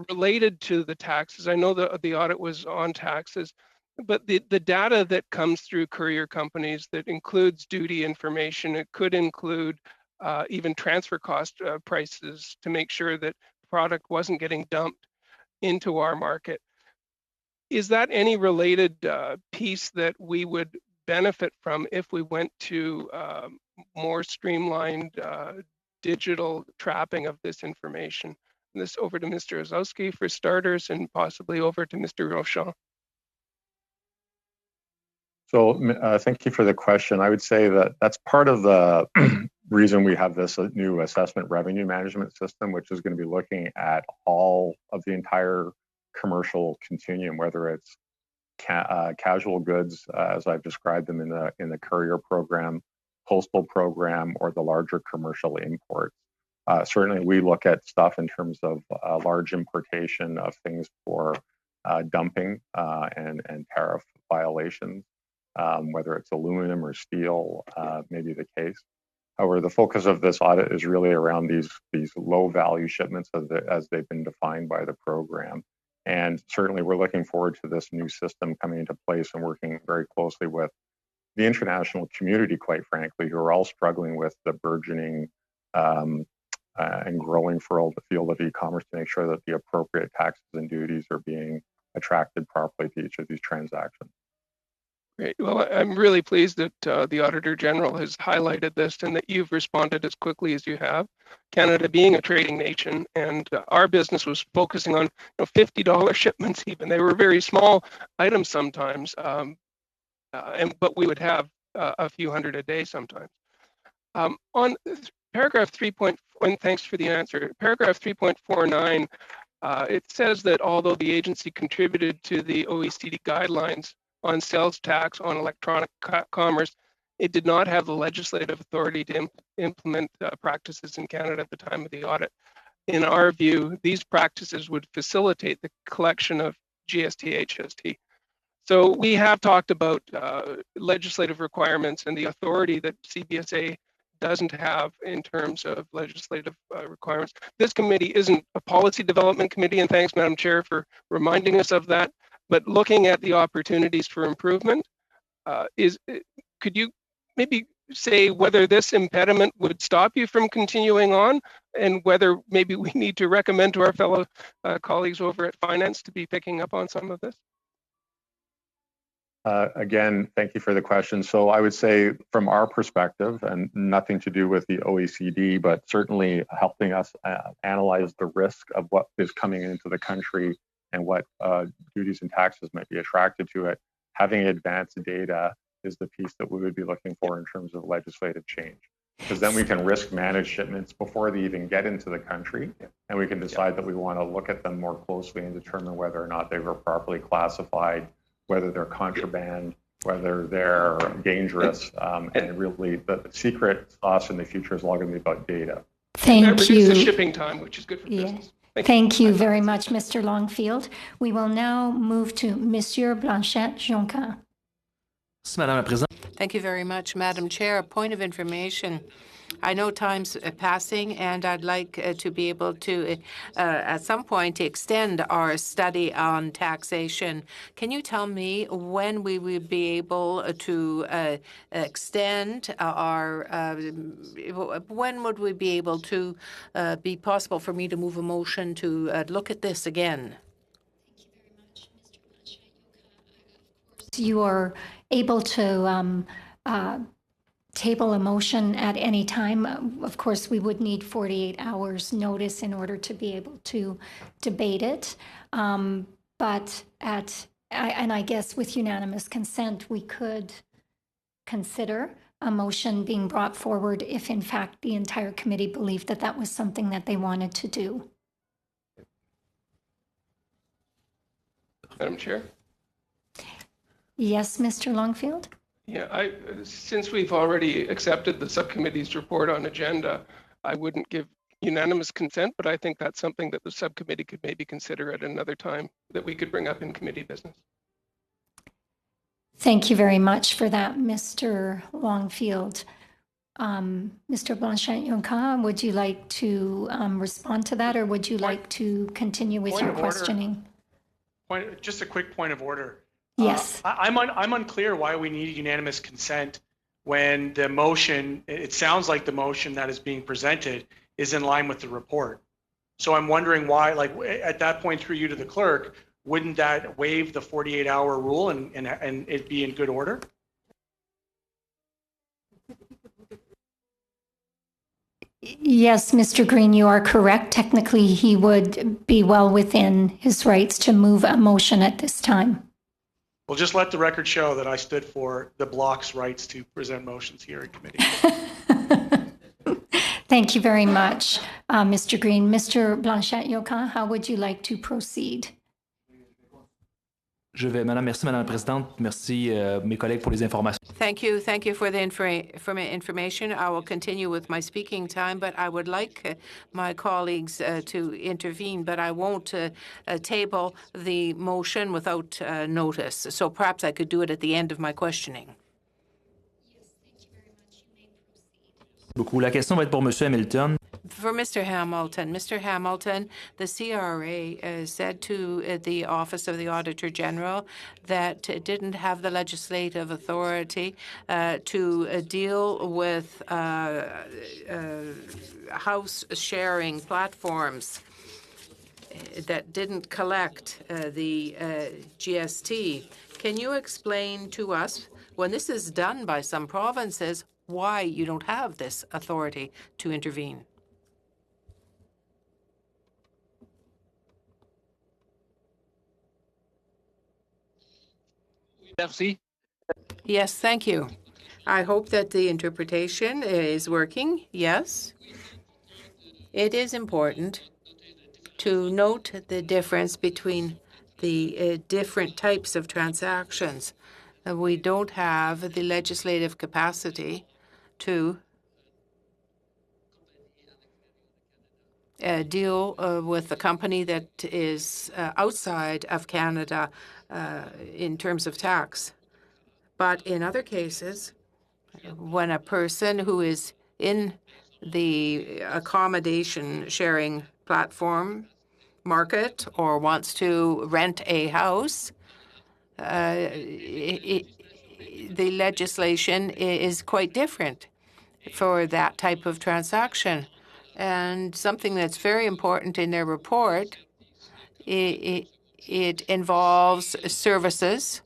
related to the taxes, I know the audit was on taxes, but the data that comes through courier companies that includes duty information, it could include even transfer cost prices to make sure that product wasn't getting dumped into our market. Is that any related piece that we would benefit from if we went to more streamlined digital trapping of this information? And this over to Mr. Ozowski for starters, and possibly over to Mr. Rochon. So thank you for the question. I would say that that's part of the reason we have this new assessment revenue management system, which is going to be looking at all of the entire commercial continuum, whether it's casual goods, as I've described them in the courier program, postal program, or the larger commercial imports. Certainly, we look at stuff in terms of large importation of things for dumping and tariff violations. Whether it's aluminum or steel, may be the case. However, the focus of this audit is really around these low value shipments as they've been defined by the program. And certainly we're looking forward to this new system coming into place and working very closely with the international community, quite frankly, who are all struggling with the burgeoning and growing field of e-commerce to make sure that the appropriate taxes and duties are being attracted properly to each of these transactions. Great. Well, I'm really pleased that the Auditor General has highlighted this and that you've responded as quickly as you have. Canada being a trading nation, and our business was focusing on $50 shipments even. They were very small items sometimes, but we would have a few hundred a day sometimes. On paragraph 3.4, and thanks for the answer, paragraph 3.49, it says that although the agency contributed to the OECD guidelines on sales tax on electronic commerce, it did not have the legislative authority to implement practices in Canada at the time of the audit. In our view, these practices would facilitate the collection of GST, HST. So we have talked about legislative requirements and the authority that CBSA doesn't have in terms of legislative requirements. This committee isn't a policy development committee, and thanks, Madam Chair, for reminding us of that. But looking at the opportunities for improvement, could you maybe say whether this impediment would stop you from continuing on, and whether maybe we need to recommend to our fellow colleagues over at Finance to be picking up on some of this? Again, thank you for the question. So I would say from our perspective, and nothing to do with the OECD, but certainly helping us analyze the risk of what is coming into the country and what duties and taxes might be attracted to it, having advanced data is the piece that we would be looking for in terms of legislative change. Because then we can risk manage shipments before they even get into the country, and we can decide that we want to look at them more closely and determine whether or not they were properly classified, whether they're contraband, whether they're dangerous, and really the secret sauce in the future is all going to be about data. Reduce the shipping time, which is good for business. Thank you very much, Mr. Longfield. We will now move to Monsieur Blanchet-Jonquin. Thank you very much, Madam Chair. A point of information. I know time's passing, and I'd like to be able to, at some point, extend our study on taxation. Can you tell me when we will be able to extend our, when would we be able to be possible for me to move a motion to look at this again? You are able to table a motion at any time. Of course, we would need 48 hours notice in order to be able to debate it. But I guess with unanimous consent, we could consider a motion being brought forward if in fact the entire committee believed that that was something that they wanted to do. Madam Chair? Yes, Mr. Longfield? Yeah, since we've already accepted the subcommittee's report on agenda, I wouldn't give unanimous consent, but I think that's something that the subcommittee could maybe consider at another time that we could bring up in committee business. Thank you very much for that, Mr. Longfield. Mr. Blanchet-Jonquin, would you like to respond to that, or would you like to continue with your questioning? Just a quick point of order. Yes. I'm unclear why we need unanimous consent when the motion, it sounds like the motion that is being presented is in line with the report. So I'm wondering why, like at that point through you to the clerk, wouldn't that waive the 48-hour rule and it be in good order? Yes, Mr. Green, you are correct. Technically, he would be well within his rights to move a motion at this time. Well, just let the record show that I stood for the bloc's rights to present motions here in committee. Thank you very much, Mr. Green. Mr. Blanchet-Jonquin, how would you like to proceed? Merci, Madame la Présidente. Merci, mes collègues, pour les informations. Thank you for the information. I will continue with my speaking time, but I would like my colleagues to intervene, but I won't table the motion without notice. So perhaps I could do it at the end of my questioning. La question va être pour Monsieur Hamilton. For Mr. Hamilton. Mr. Hamilton, the CRA said to the Office of the Auditor General that it didn't have the legislative authority to deal with house sharing platforms that didn't collect the GST. Can you explain to us, when this is done by some provinces, why you don't have this authority to intervene? Merci. Yes, thank you. I hope that the interpretation is working. Yes. It is important to note the difference between the different types of transactions. We don't have the legislative capacity to deal with a company that is outside of Canada in terms of tax. But in other cases, when a person who is in the accommodation sharing platform market or wants to rent a house, the legislation is quite different for that type of transaction. And something that's very important in their report, it involves services.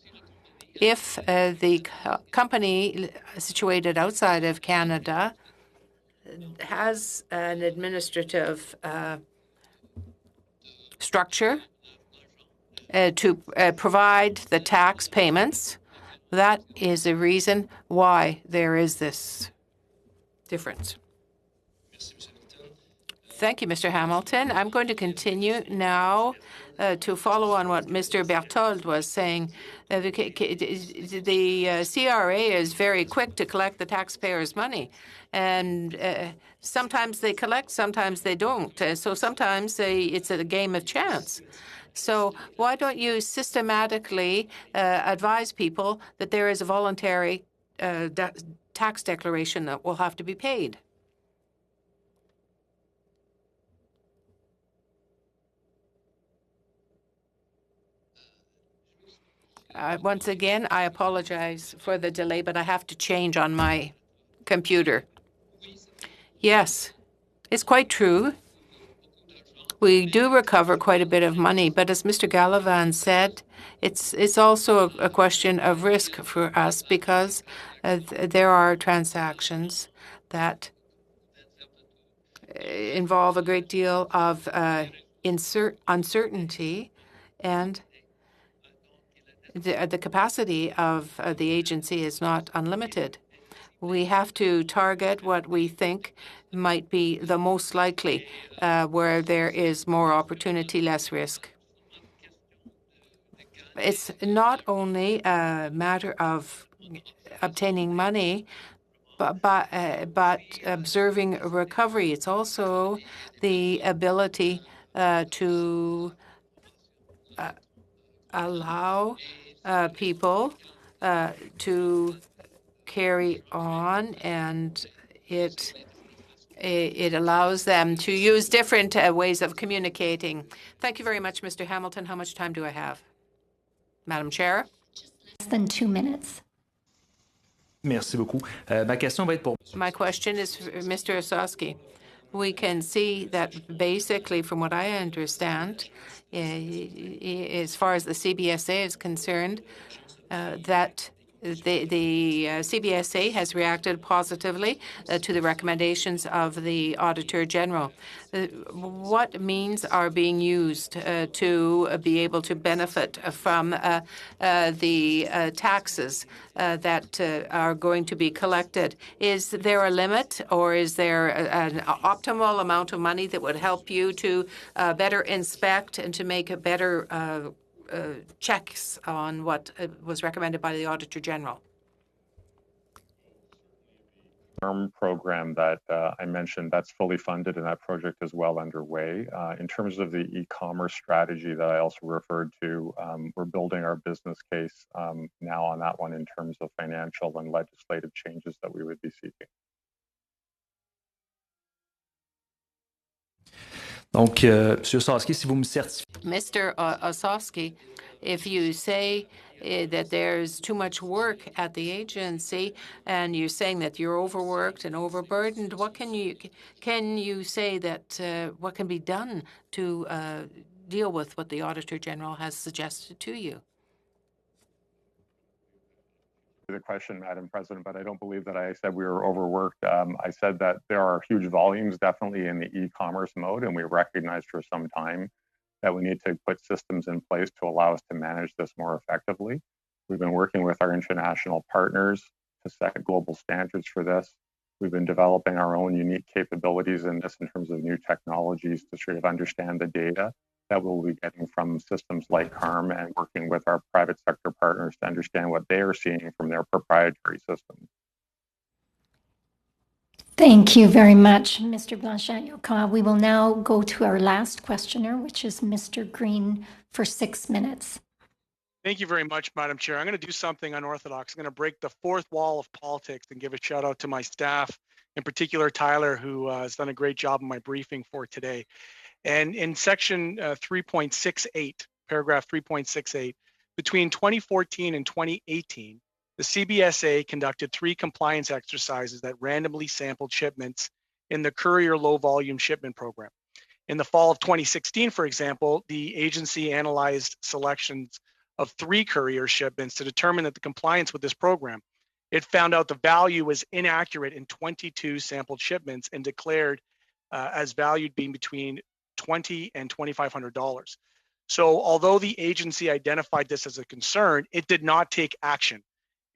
If the company situated outside of Canada has an administrative structure to provide the tax payments, that is a reason why there is this difference. Thank you, Mr. Hamilton. I'm going to continue now to follow on what Mr. Berthold was saying. The CRA is very quick to collect the taxpayers' money, and sometimes they collect, sometimes they don't. So sometimes it's a game of chance. So why don't you systematically advise people that there is a voluntary tax declaration that will have to be paid? Once again, I apologize for the delay, but I have to change on my computer. Yes, it's quite true. We do recover quite a bit of money, but as Mr. Gallivan said, it's also a question of risk for us because there are transactions that involve a great deal of uncertainty, and the capacity of the agency is not unlimited. We have to target what we think might be the most likely, where there is more opportunity, less risk. It's not only a matter of obtaining money, but observing recovery. It's also the ability to allow people to carry on, and it allows them to use different ways of communicating. Thank you very much, Mr. Hamilton. How much time do I have? Madam Chair? Less than 2 minutes. Merci beaucoup. Ma question va être pour... My question is for Mr. Ossowski. We can see that basically, from what I understand, as far as the CBSA is concerned, that the CBSA has reacted positively to the recommendations of the Auditor General. What means are being used to be able to benefit from the taxes that are going to be collected? Is there a limit, or is there an optimal amount of money that would help you to better inspect and to make a better checks on what was recommended by the Auditor General? Program that I mentioned, that's fully funded, and that project is well underway. In terms of the e-commerce strategy that I also referred to, we're building our business case now on that one in terms of financial and legislative changes that we would be seeking. Donc, Monsieur Ossowski, si vous me certifiez... Mr. Ossowski, if you say that there's too much work at the agency, and you're saying that you're overworked and overburdened, what can you say that what can be done to deal with what the Auditor General has suggested to you? The question, Madam President, but I don't believe that I said we were overworked. I said that there are huge volumes definitely in the e-commerce mode, and we recognized for some time that we need to put systems in place to allow us to manage this more effectively. We've been working with our international partners to set global standards for this. We've been developing our own unique capabilities in this in terms of new technologies to sort of understand the data that we'll be getting from systems like CARM, and working with our private sector partners to understand what they are seeing from their proprietary systems. Thank you very much, Mr. Blanchet-Yoka. We will now go to our last questioner, which is Mr. Green, for 6 minutes. Thank you very much, Madam Chair. I'm going to do something unorthodox. I'm going to break the fourth wall of politics and give a shout out to my staff, in particular Tyler, who has done a great job in my briefing for today. And in section 3.68, paragraph 3.68, between 2014 and 2018, the CBSA conducted 3 compliance exercises that randomly sampled shipments in the courier low volume shipment program. In the fall of 2016, for example, the agency analyzed selections of 3 courier shipments to determine that the compliance with this program. It found out the value was inaccurate in 22 sampled shipments and declared as valued being between $20,000 and $2,500. So although the agency identified this as a concern, it did not take action.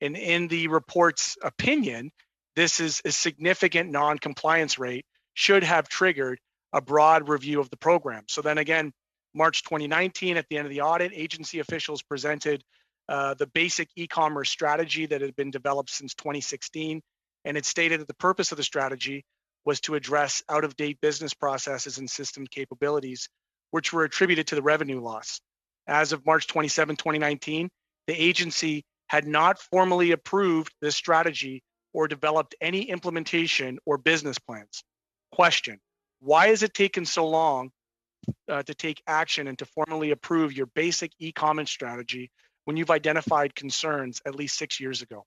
And in the report's opinion, this is a significant non-compliance rate should have triggered a broad review of the program. So then again, March 2019, at the end of the audit, agency officials presented the basic e-commerce strategy that had been developed since 2016. And it stated that the purpose of the strategy was to address out-of-date business processes and system capabilities, which were attributed to the revenue loss. As of March 27, 2019, the agency had not formally approved this strategy or developed any implementation or business plans. Question: why has it taken so long to take action and to formally approve your basic e-commerce strategy when you've identified concerns at least 6 years ago?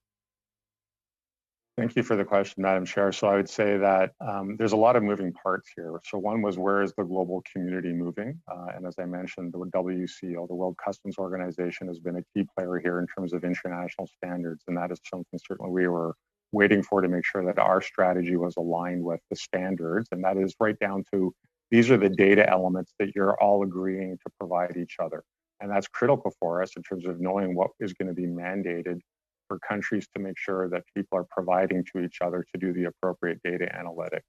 Thank you for the question, Madam Chair. So I would say that there's a lot of moving parts here. So one was, where is the global community moving? And as I mentioned, the WCO, the World Customs Organization, has been a key player here in terms of international standards. And that is something certainly we were waiting for, to make sure that our strategy was aligned with the standards. And that is right down to, these are the data elements that you're all agreeing to provide each other. And that's critical for us in terms of knowing what is going to be mandated for countries to make sure that people are providing to each other to do the appropriate data analytics.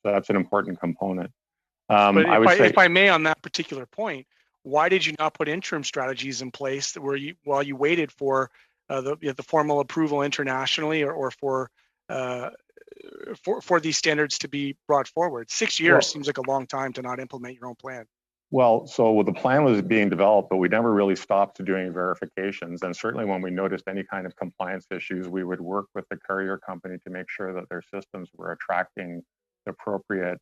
So that's an important component. But if I may, on that particular point, why did you not put interim strategies in place while you waited for the formal approval internationally, or for these standards to be brought forward? 6 years seems like a long time to not implement your own plan. Well, so the plan was being developed, but we never really stopped doing verifications. And certainly when we noticed any kind of compliance issues, we would work with the courier company to make sure that their systems were attracting the appropriate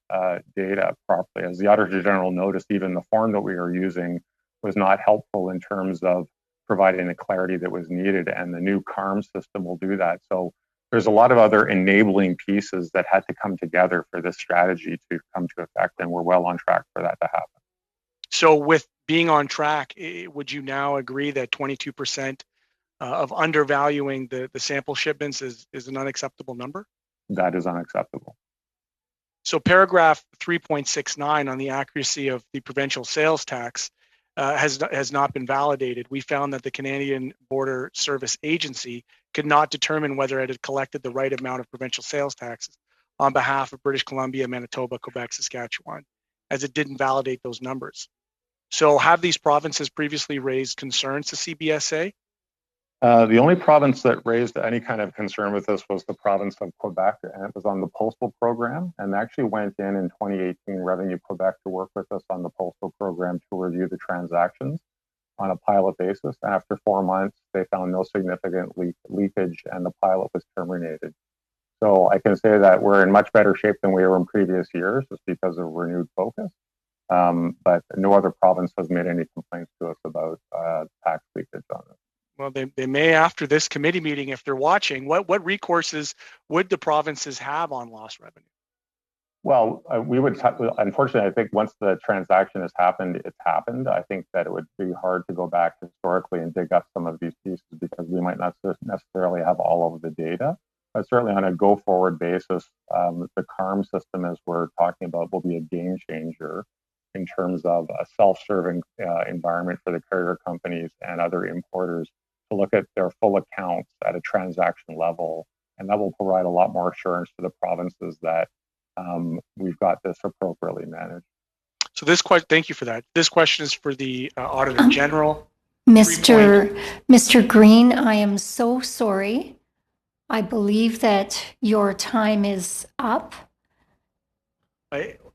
data properly. As the Auditor General noticed, even the form that we were using was not helpful in terms of providing the clarity that was needed, and the new CARM system will do that. So there's a lot of other enabling pieces that had to come together for this strategy to come to effect, and we're well on track for that to happen. So with being on track, would you now agree that 22% of undervaluing the sample shipments is an unacceptable number? That is unacceptable. So paragraph 3.69 on the accuracy of the provincial sales tax has not been validated. We found that the Canadian Border Service Agency could not determine whether it had collected the right amount of provincial sales taxes on behalf of British Columbia, Manitoba, Quebec, Saskatchewan, as it didn't validate those numbers. So have these provinces previously raised concerns to CBSA? The only province that raised any kind of concern with this was the province of Quebec, and it was on the postal program, and actually went in 2018, Revenue Quebec, to work with us on the postal program to review the transactions on a pilot basis. And after 4 months, they found no significant leakage, and the pilot was terminated. So I can say that we're in much better shape than we were in previous years, just because of renewed focus. But no other province has made any complaints to us about tax leakage on it. Well, they may after this committee meeting, if they're watching. What recourses would the provinces have on lost revenue? Well, we would, unfortunately, I think once the transaction has happened, it's happened. I think that it would be hard to go back historically and dig up some of these pieces, because we might not necessarily have all of the data. But certainly on a go-forward basis, the CARM system, as we're talking about, will be a game changer in terms of a self-serving environment for the courier companies and other importers to look at their full accounts at a transaction level. And that will provide a lot more assurance to the provinces that we've got this appropriately managed. So this question, thank you for that. This question is for the Auditor General. Mr. Green, I am so sorry. I believe that your time is up.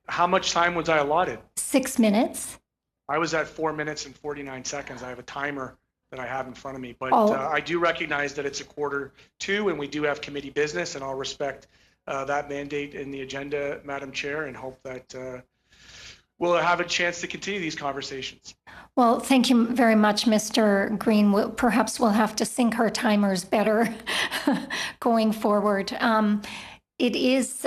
How much time was I allotted? 6 minutes. I was at 4 minutes and 49 seconds. I have a timer that I have in front of me, but I do recognize that it's 1:45 and we do have committee business, and I'll respect that mandate in the agenda, Madam Chair, and hope that we'll have a chance to continue these conversations. Well, thank you very much, Mr. Green. Perhaps we'll have to sync our timers better going forward. It is,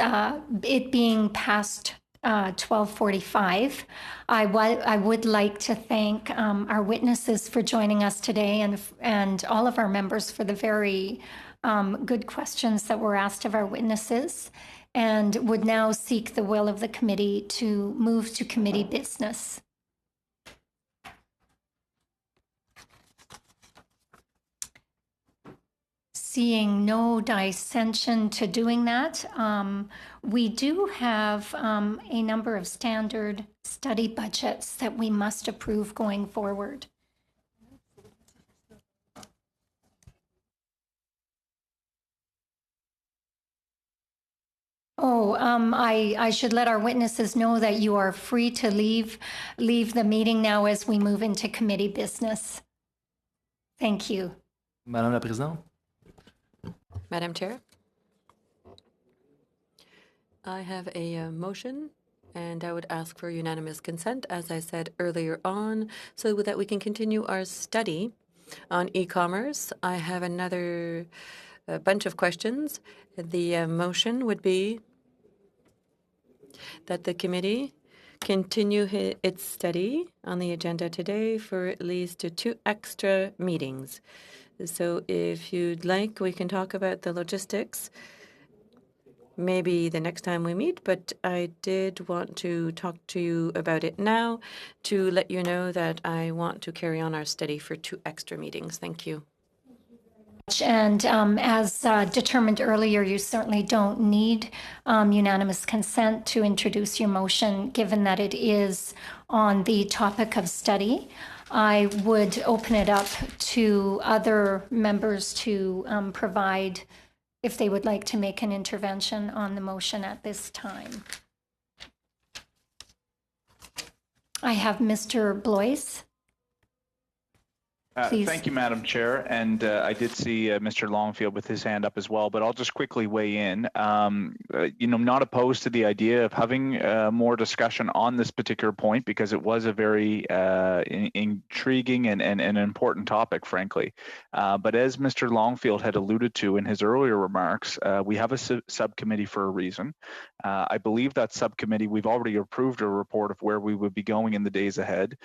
it being past 12:45. I would like to thank our witnesses for joining us today, and all of our members for the very good questions that were asked of our witnesses, and would now seek the will of the committee to move to committee business. seeing no dissension to doing that. We do have a number of standard study budgets that we must approve going forward. Oh, I should let our witnesses know that you are free to leave the meeting now as we move into committee business. Thank you. Madame la Présidente. Madam Chair, I have a motion, and I would ask for unanimous consent, as I said earlier on, so that we can continue our study on e-commerce. I have another bunch of questions. The motion would be that the committee continue its study on the agenda today for at least 2 extra meetings. So if you'd like, we can talk about the logistics maybe the next time we meet, but I did want to talk to you about it now to let you know that I want to carry on our study for 2 extra meetings. Thank you. And as determined earlier, you certainly don't need unanimous consent to introduce your motion, given that it is on the topic of study. I would open it up to other members to provide if they would like to make an intervention on the motion at this time. I have Mr. Blois. Thank you, Madam Chair. And I did see Mr. Longfield with his hand up as well, but I'll just quickly weigh in. Not opposed to the idea of having more discussion on this particular point, because it was a very intriguing and an important topic, frankly. But as Mr. Longfield had alluded to in his earlier remarks, we have a subcommittee for a reason. I believe that subcommittee, we've already approved a report of where we would be going in the days ahead,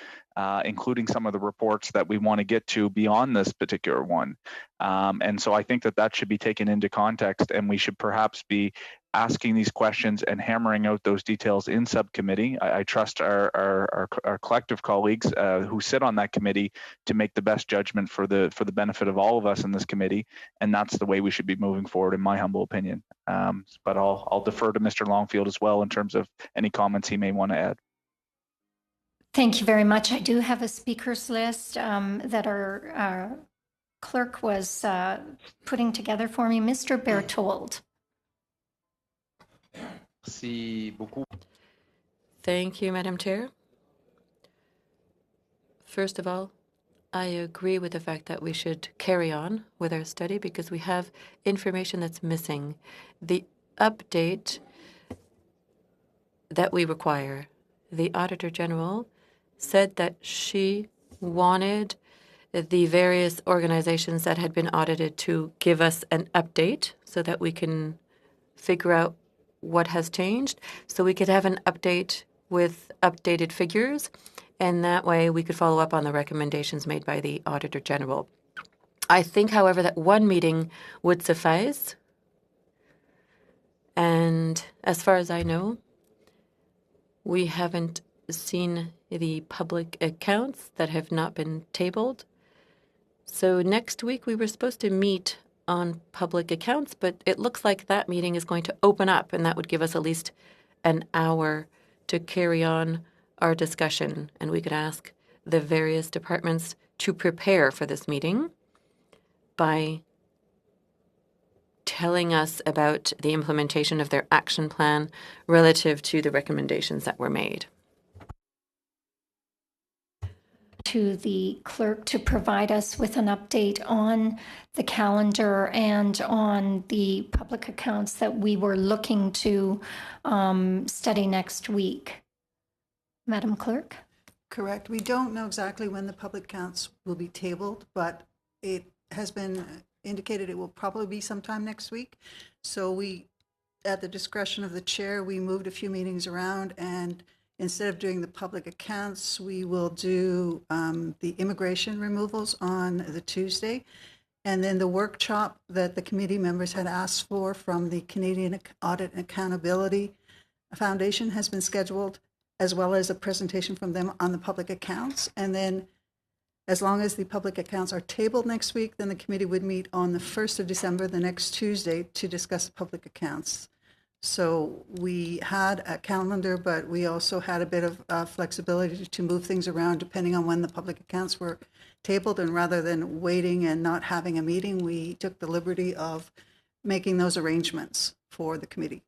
including some of the reports that we want to get to beyond this particular one. And so I think that should be taken into context, and we should perhaps be asking these questions and hammering out those details in subcommittee. I trust our collective colleagues who sit on that committee to make the best judgment for the benefit of all of us in this committee, and that's the way we should be moving forward, in my humble opinion. But I'll defer to Mr. Longfield as well in terms of any comments he may want to add. Thank you very much. I do have a speakers list that our clerk was putting together for me. Mr. Berthold. Merci beaucoup. Thank you, Madam Chair. First of all, I agree with the fact that we should carry on with our study because we have information that's missing. The update that we require, the Auditor General said that she wanted the various organizations that had been audited to give us an update so that we can figure out what has changed, so we could have an update with updated figures, and that way we could follow up on the recommendations made by the Auditor General. I think, however, that 1 meeting would suffice, and as far as I know, we haven't seen the public accounts that have not been tabled. So next week we were supposed to meet on public accounts, but it looks like that meeting is going to open up, and that would give us at least an hour to carry on our discussion, and we could ask the various departments to prepare for this meeting by telling us about the implementation of their action plan relative to the recommendations that were made. To the clerk to provide us with an update on the calendar and on the public accounts that we were looking to study next week. Madam Clerk? Correct. We don't know exactly when the public accounts will be tabled, but it has been indicated it will probably be sometime next week. So we, at the discretion of the chair, we moved a few meetings around, and instead of doing the public accounts, we will do the immigration removals on the Tuesday. And then the workshop that the committee members had asked for from the Canadian Audit and Accountability Foundation has been scheduled, as well as a presentation from them on the public accounts. And then As long as the public accounts are tabled next week, then the committee would meet on the 1st of December, the next Tuesday, to discuss the public accounts. So we had a calendar, but we also had a bit of flexibility to move things around depending on when the public accounts were tabled. And rather than waiting and not having a meeting, we took the liberty of making those arrangements for the committee.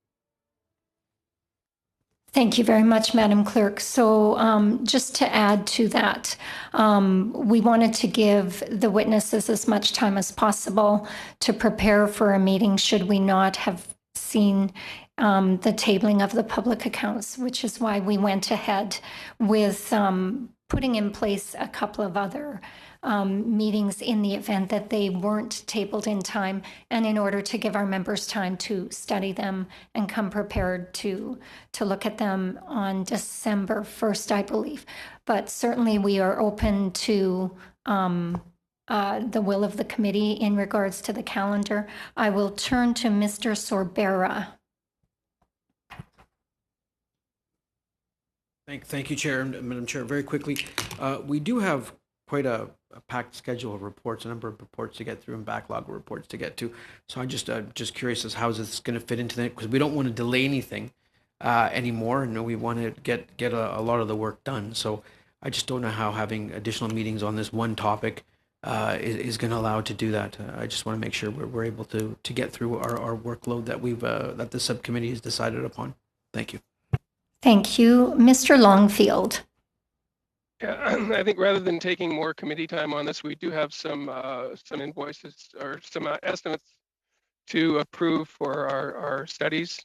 Thank you very much, Madam Clerk. So just to add to that, we wanted to give the witnesses as much time as possible to prepare for a meeting should we not have seen the tabling of the public accounts, which is why we went ahead with putting in place a couple of other meetings in the event that they weren't tabled in time, and in order to give our members time to study them and come prepared to look at them on December 1st, I believe. But certainly we are open to the will of the committee in regards to the calendar. I will turn to Mr. Sorbera. Thank you, Chair and Madam Chair. Very quickly, we do have quite a packed schedule of reports, a number of reports to get through and backlog of reports to get to. So I'm just curious as how is this going to fit into that, because we don't want to delay anything anymore, and we want to get a lot of the work done. So I just don't know how having additional meetings on this one topic is going to allow to do that. I just want to make sure we're able to get through our workload that that the subcommittee has decided upon. Thank you. Thank you. Mr. Longfield. Yeah, I think rather than taking more committee time on this, we do have some invoices or some estimates to approve for our studies.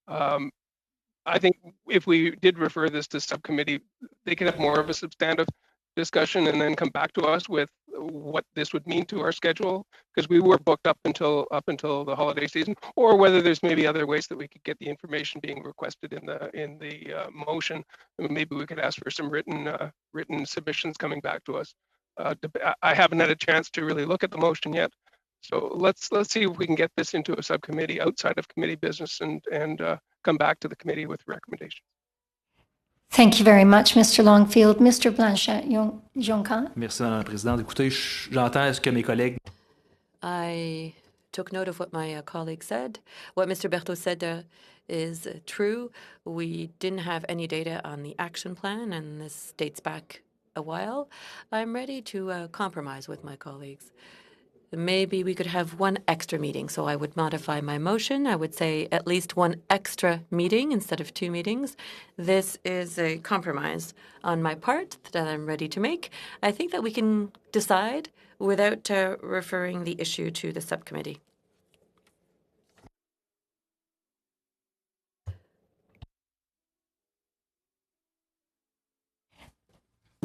I think if we did refer this to subcommittee, they could have more of a substantive discussion and then come back to us with what this would mean to our schedule, because we were booked up until the holiday season, or whether there's maybe other ways that we could get the information being requested in the motion. Maybe we could ask for some written submissions coming back to us. I haven't had a chance to really look at the motion yet, so let's see if we can get this into a subcommittee outside of committee business and come back to the committee with recommendations. Thank you very much, Mr. Longfield. Mr. Blanchet-Joncan. Merci, Madame la Présidente. Écoutez, j'entends ce que mes collègues... I took note of what my colleague said. What Mr. Berthaud said is true. We didn't have any data on the action plan, and this dates back a while. I'm ready to compromise with my colleagues. Maybe we could have one extra meeting. So I would modify my motion. I would say at least one extra meeting instead of 2 meetings. This is a compromise on my part that I'm ready to make. I think that we can decide without referring the issue to the subcommittee.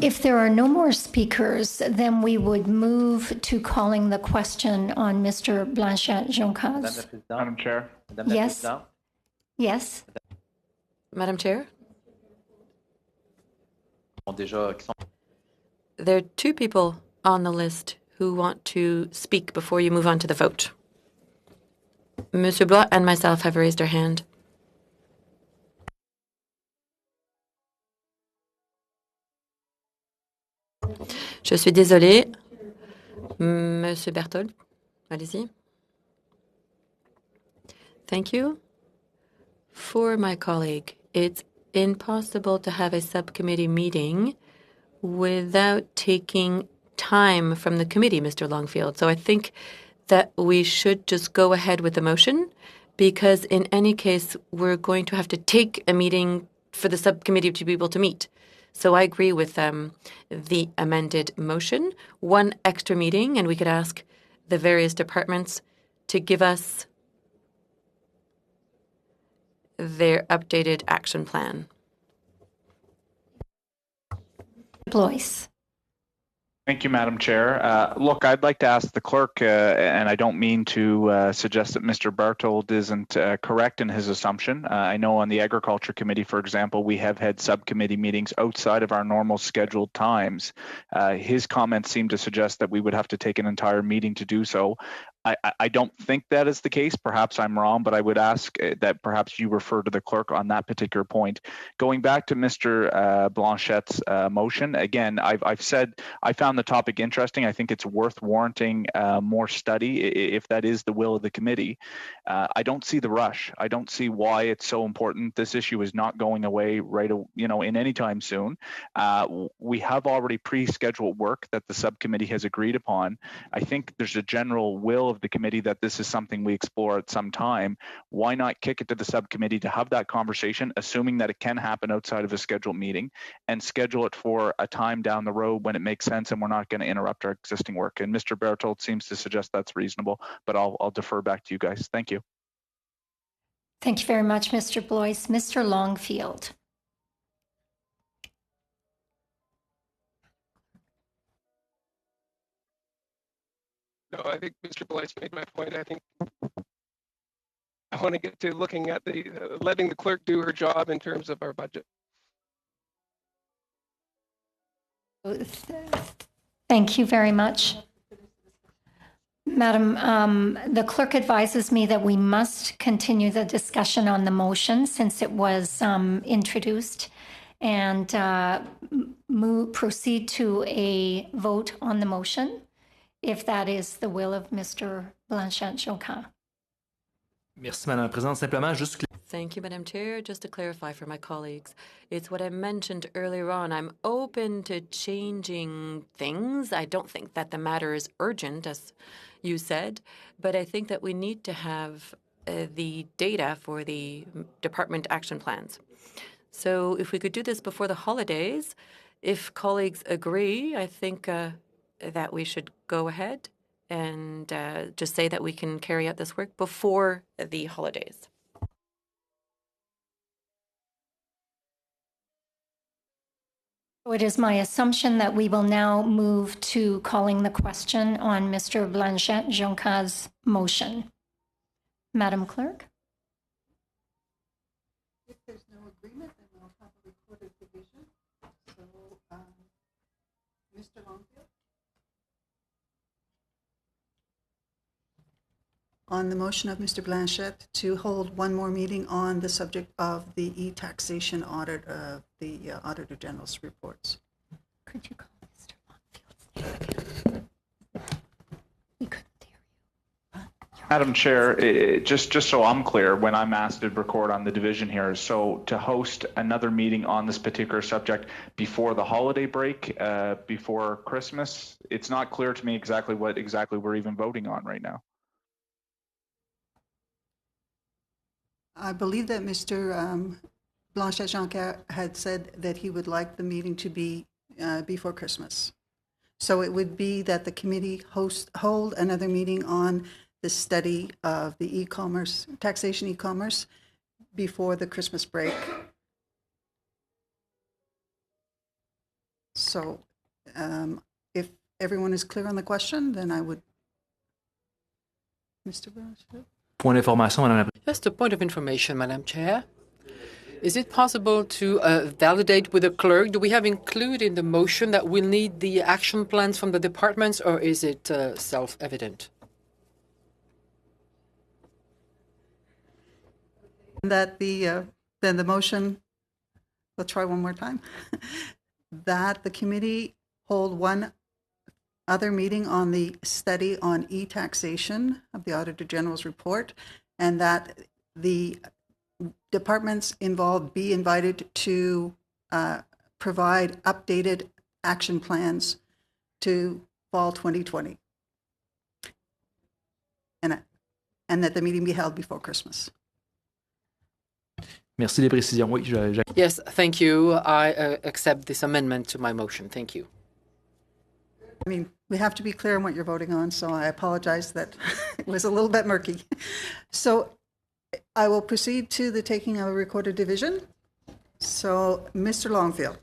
If there are no more speakers, then we would move to calling the question on Mr. Blanchet-Joncan's. Madam Chair. Yes. Yes. Madam Chair. There are 2 people on the list who want to speak before you move on to the vote. Monsieur Blois and myself have raised our hand. Je suis désolée. Monsieur Berthold, allez-y. Thank you. For my colleague, it's impossible to have a subcommittee meeting without taking time from the committee, Mr. Longfield. So I think that we should just go ahead with the motion, because in any case, we're going to have to take a meeting for the subcommittee to be able to meet. So I agree with the amended motion, one extra meeting, and we could ask the various departments to give us their updated action plan. Blois. Thank you, Madam Chair. Look, I'd like to ask the clerk, and I don't mean to suggest that Mr. Berthold isn't correct in his assumption. I know on the Agriculture Committee, for example, we have had subcommittee meetings outside of our normal scheduled times. His comments seem to suggest that we would have to take an entire meeting to do so. I don't think that is the case. Perhaps I'm wrong, but I would ask that perhaps you refer to the clerk on that particular point. Going back to Mr. Blanchette's motion, again, I've said I found the topic interesting. I think it's worth warranting more study if that is the will of the committee. I don't see the rush. I don't see why it's so important. This issue is not going away in any time soon. We have already pre-scheduled work that the subcommittee has agreed upon. I think there's a general will of the committee that this is something we explore at some time. Why not kick it to the subcommittee to have that conversation, assuming that it can happen outside of a scheduled meeting, and schedule it for a time down the road when it makes sense and we're not going to interrupt our existing work. And Mr. Berthold seems to suggest that's reasonable, but I'll defer back to you guys. Thank you. Thank you very much, Mr. Blois. Mr. Longfield. No, I think Mr. Blois made my point. I think I want to get to looking at the letting the clerk do her job in terms of our budget. Thank you very much. Madam, the clerk advises me that we must continue the discussion on the motion since it was introduced and proceed to a vote on the motion, if that is the will of Mr. Blanchet-Joncan. Merci, Madame la Présidente. Simplement, juste... Thank you, Madam Chair. Just to clarify for my colleagues, it's what I mentioned earlier on. I'm open to changing things. I don't think that the matter is urgent, as you said, but I think that we need to have the data for the department action plans. So if we could do this before the holidays, if colleagues agree, I think that we should go ahead and just say that we can carry out this work before the holidays. It is my assumption that we will now move to calling the question on Mr. Blanchet-Joncan's motion. Madam Clerk? If there's no agreement, then we'll have a recorded division. So, Mr. Longfield? On the motion of Mr. Blanchet to hold one more meeting on the subject of the e-taxation audit of the Auditor General's reports. Could you call Mr. Longfield? We couldn't hear you. Madam Chair, just so I'm clear, when I'm asked to record on the division here, so to host another meeting on this particular subject before the holiday break, before Christmas, it's not clear to me exactly what we're even voting on right now. I believe that Mr. Blanchet-Joncan had said that he would like the meeting to be before Christmas. So it would be that the committee hold another meeting on the study of the e-commerce, taxation e-commerce, before the Christmas break. So if everyone is clear on the question, then I would. Mr. Blanchet? Point d'information, Madame la Présidente. Just a point of information, Madam Chair. Is it possible to validate with the clerk? Do we have included in the motion that we'll need the action plans from the departments, or is it self-evident? That then the motion, let's try one more time, that the committee hold one other meeting on the study on e-taxation of the Auditor General's report, and that the departments involved be invited to provide updated action plans to fall 2020, and that the meeting be held before Christmas. Merci des précisions. Oui, Yes, thank you. I accept this amendment to my motion. Thank you. I mean, we have to be clear on what you're voting on, so I apologize that it was a little bit murky. So I will proceed to the taking of a recorded division. So, Mr. Longfield.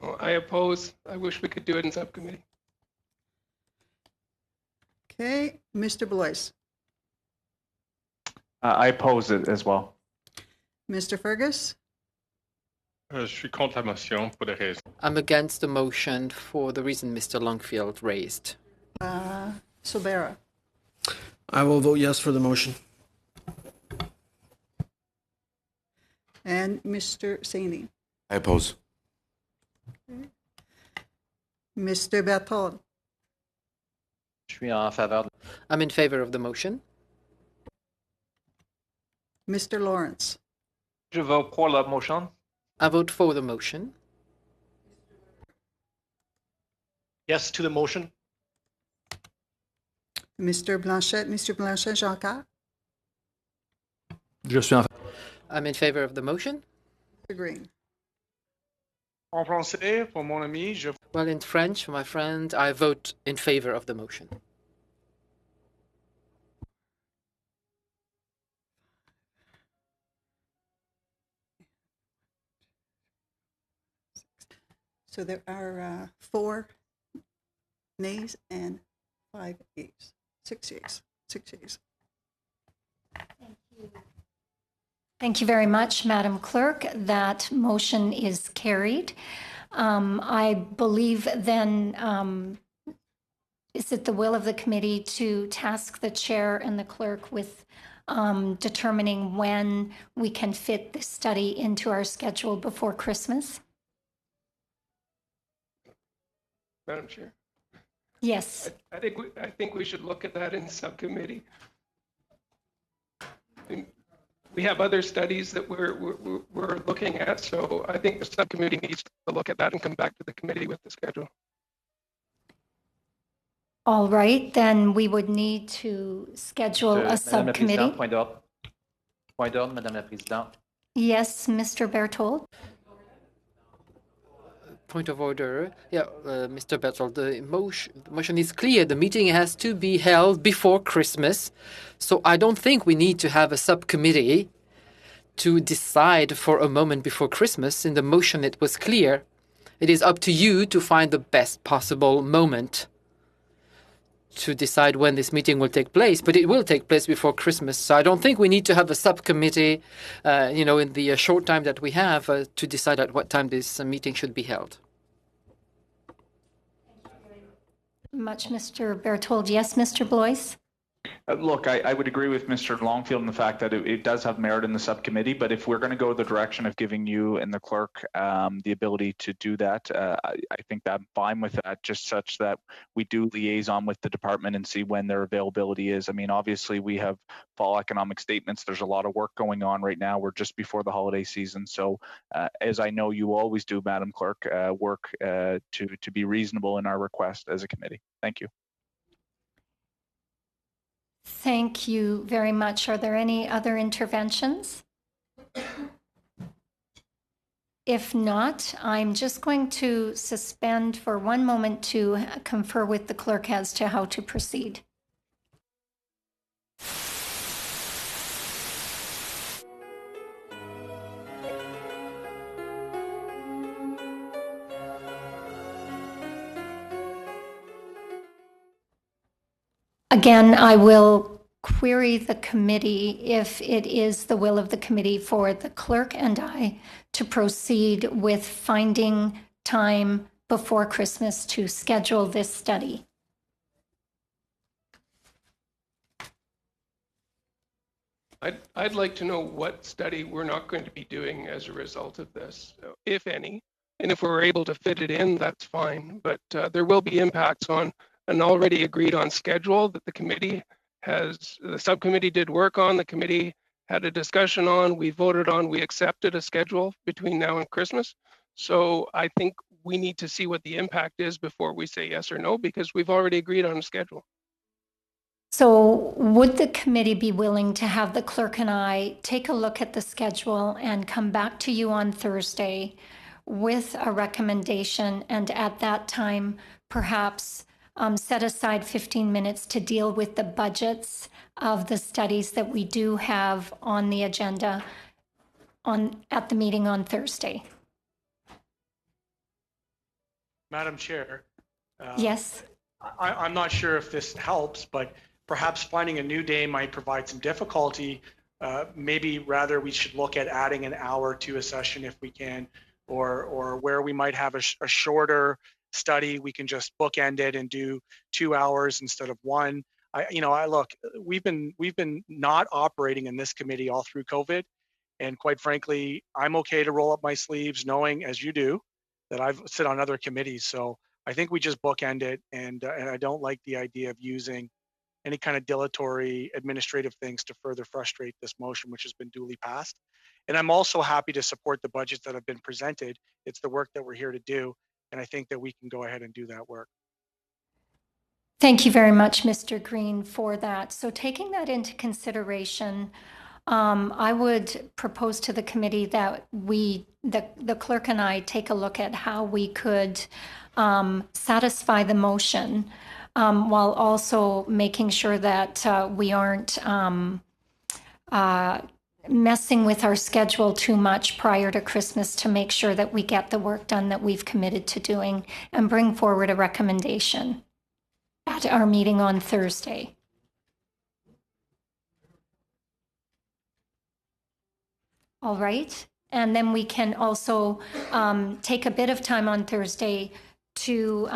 Well, I oppose. I wish we could do it in subcommittee. Okay, Mr. Blois. I oppose it as well. Mr. Fergus. Je suis contre la motion pour des raisons. I'm against the motion for the reason Mr. Longfield raised. Sobera. I will vote yes for the motion. And Mr. Saini. I oppose. Mr. Berthold. I'm in favor of the motion. Mr. Lawrence. Je vote pour la motion. I vote for the motion. Yes to the motion. Mr. Blanchet Jacques. Je suis en I'm in favor of the motion. Mr. Green. En français, pour mon ami, je... Well, in French, for my friend, I vote in favor of the motion. So there are 4 nays and 5 yeas. 6 yeas. 6 yeas. Thank you very much, Madam Clerk. That motion is carried. I believe then, is it the will of the committee to task the chair and the clerk with determining when we can fit this study into our schedule before Christmas? Madam Chair. Yes. I think we should look at that in subcommittee. We have other studies that we're looking at, so I think the subcommittee needs to look at that and come back to the committee with the schedule. All right, then we would need to schedule a subcommittee. Point d'ordre, Madame la Présidente. Yes, Mr. Berthold. Point of order. Yeah, Mr. Berthold, the motion is clear. The meeting has to be held before Christmas. So I don't think we need to have a subcommittee to decide for a moment before Christmas. In the motion, it was clear. It is up to you to find the best possible moment to decide when this meeting will take place, but it will take place before Christmas. So I don't think we need to have a subcommittee, in the short time that we have to decide at what time this meeting should be held. Much, Mr. Berthold. Yes, Mr. Blois? Look, I would agree with Mr. Longfield in the fact that it does have merit in the subcommittee, but if we're going to go the direction of giving you and the clerk the ability to do that, I think that I'm fine with that, just such that we do liaison with the department and see when their availability is. I mean, obviously we have fall economic statements. There's a lot of work going on right now. We're just before the holiday season. So as I know you always do, Madam Clerk, work to be reasonable in our request as a committee. Thank you. Thank you very much. Are there any other interventions? If not, I'm just going to suspend for one moment to confer with the clerk as to how to proceed. Again, I will query the committee if it is the will of the committee for the clerk and I to proceed with finding time before Christmas to schedule this study. I'd like to know what study we're not going to be doing as a result of this, if any. And if we're able to fit it in, that's fine. But there will be impacts on an already agreed on schedule that the subcommittee did work on, the committee had a discussion on, we voted on, we accepted a schedule between now and Christmas. So I think we need to see what the impact is before we say yes or no, because we've already agreed on a schedule. So would the committee be willing to have the clerk and I take a look at the schedule and come back to you on Thursday with a recommendation, and at that time, perhaps set aside 15 minutes to deal with the budgets of the studies that we do have on the agenda at the meeting on Thursday? Madam Chair. Yes. I'm not sure if this helps, but perhaps finding a new day might provide some difficulty. Maybe rather we should look at adding an hour to a session if we can, or where we might have a shorter study, we can just bookend it and do 2 hours instead of 1. Look, we've been not operating in this committee all through COVID, and quite frankly, I'm okay to roll up my sleeves, knowing, as you do, that I've sit on other committees. So I think we just bookend it, and I don't like the idea of using any kind of dilatory administrative things to further frustrate this motion, which has been duly passed. And I'm also happy to support the budgets that have been presented. It's the work that we're here to do, and I think that we can go ahead and do that work. Thank you very much, Mr. Green, for that. So taking that into consideration, I would propose to the committee that the clerk and I take a look at how we could satisfy the motion while also making sure that we aren't messing with our schedule too much prior to Christmas, to make sure that we get the work done that we've committed to doing, and bring forward a recommendation at our meeting on Thursday. All right. And then we can also take a bit of time on Thursday to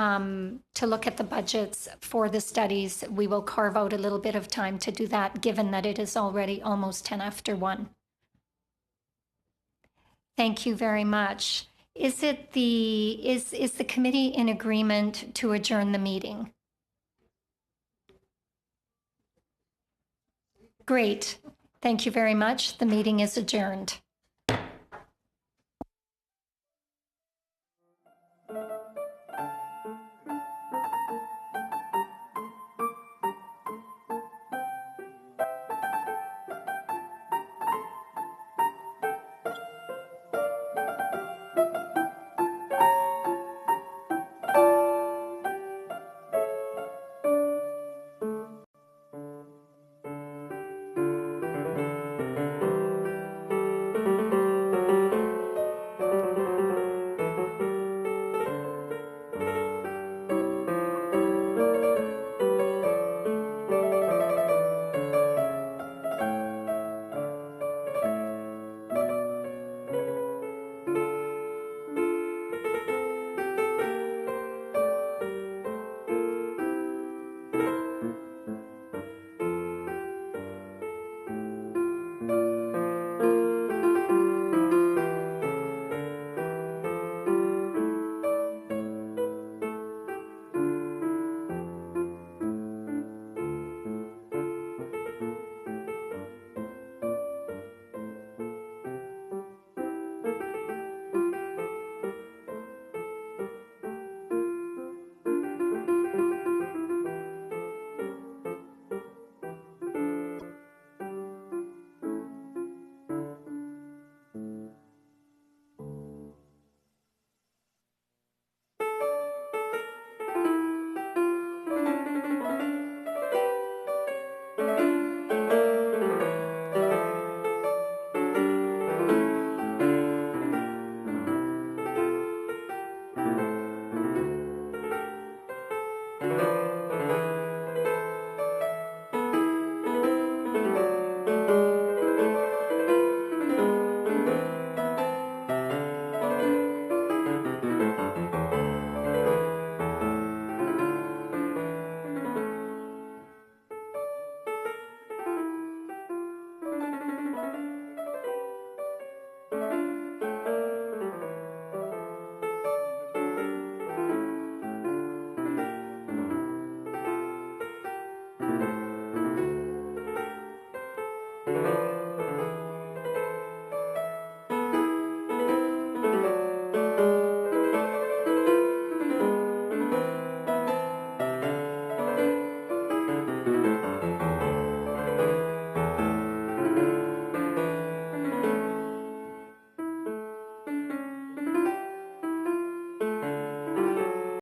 look at the budgets for the studies. We will carve out a little bit of time to do that, given that it is already almost 10 after 1. Thank you very much. Is the committee in agreement to adjourn the meeting? Great. Thank you very much. The meeting is adjourned.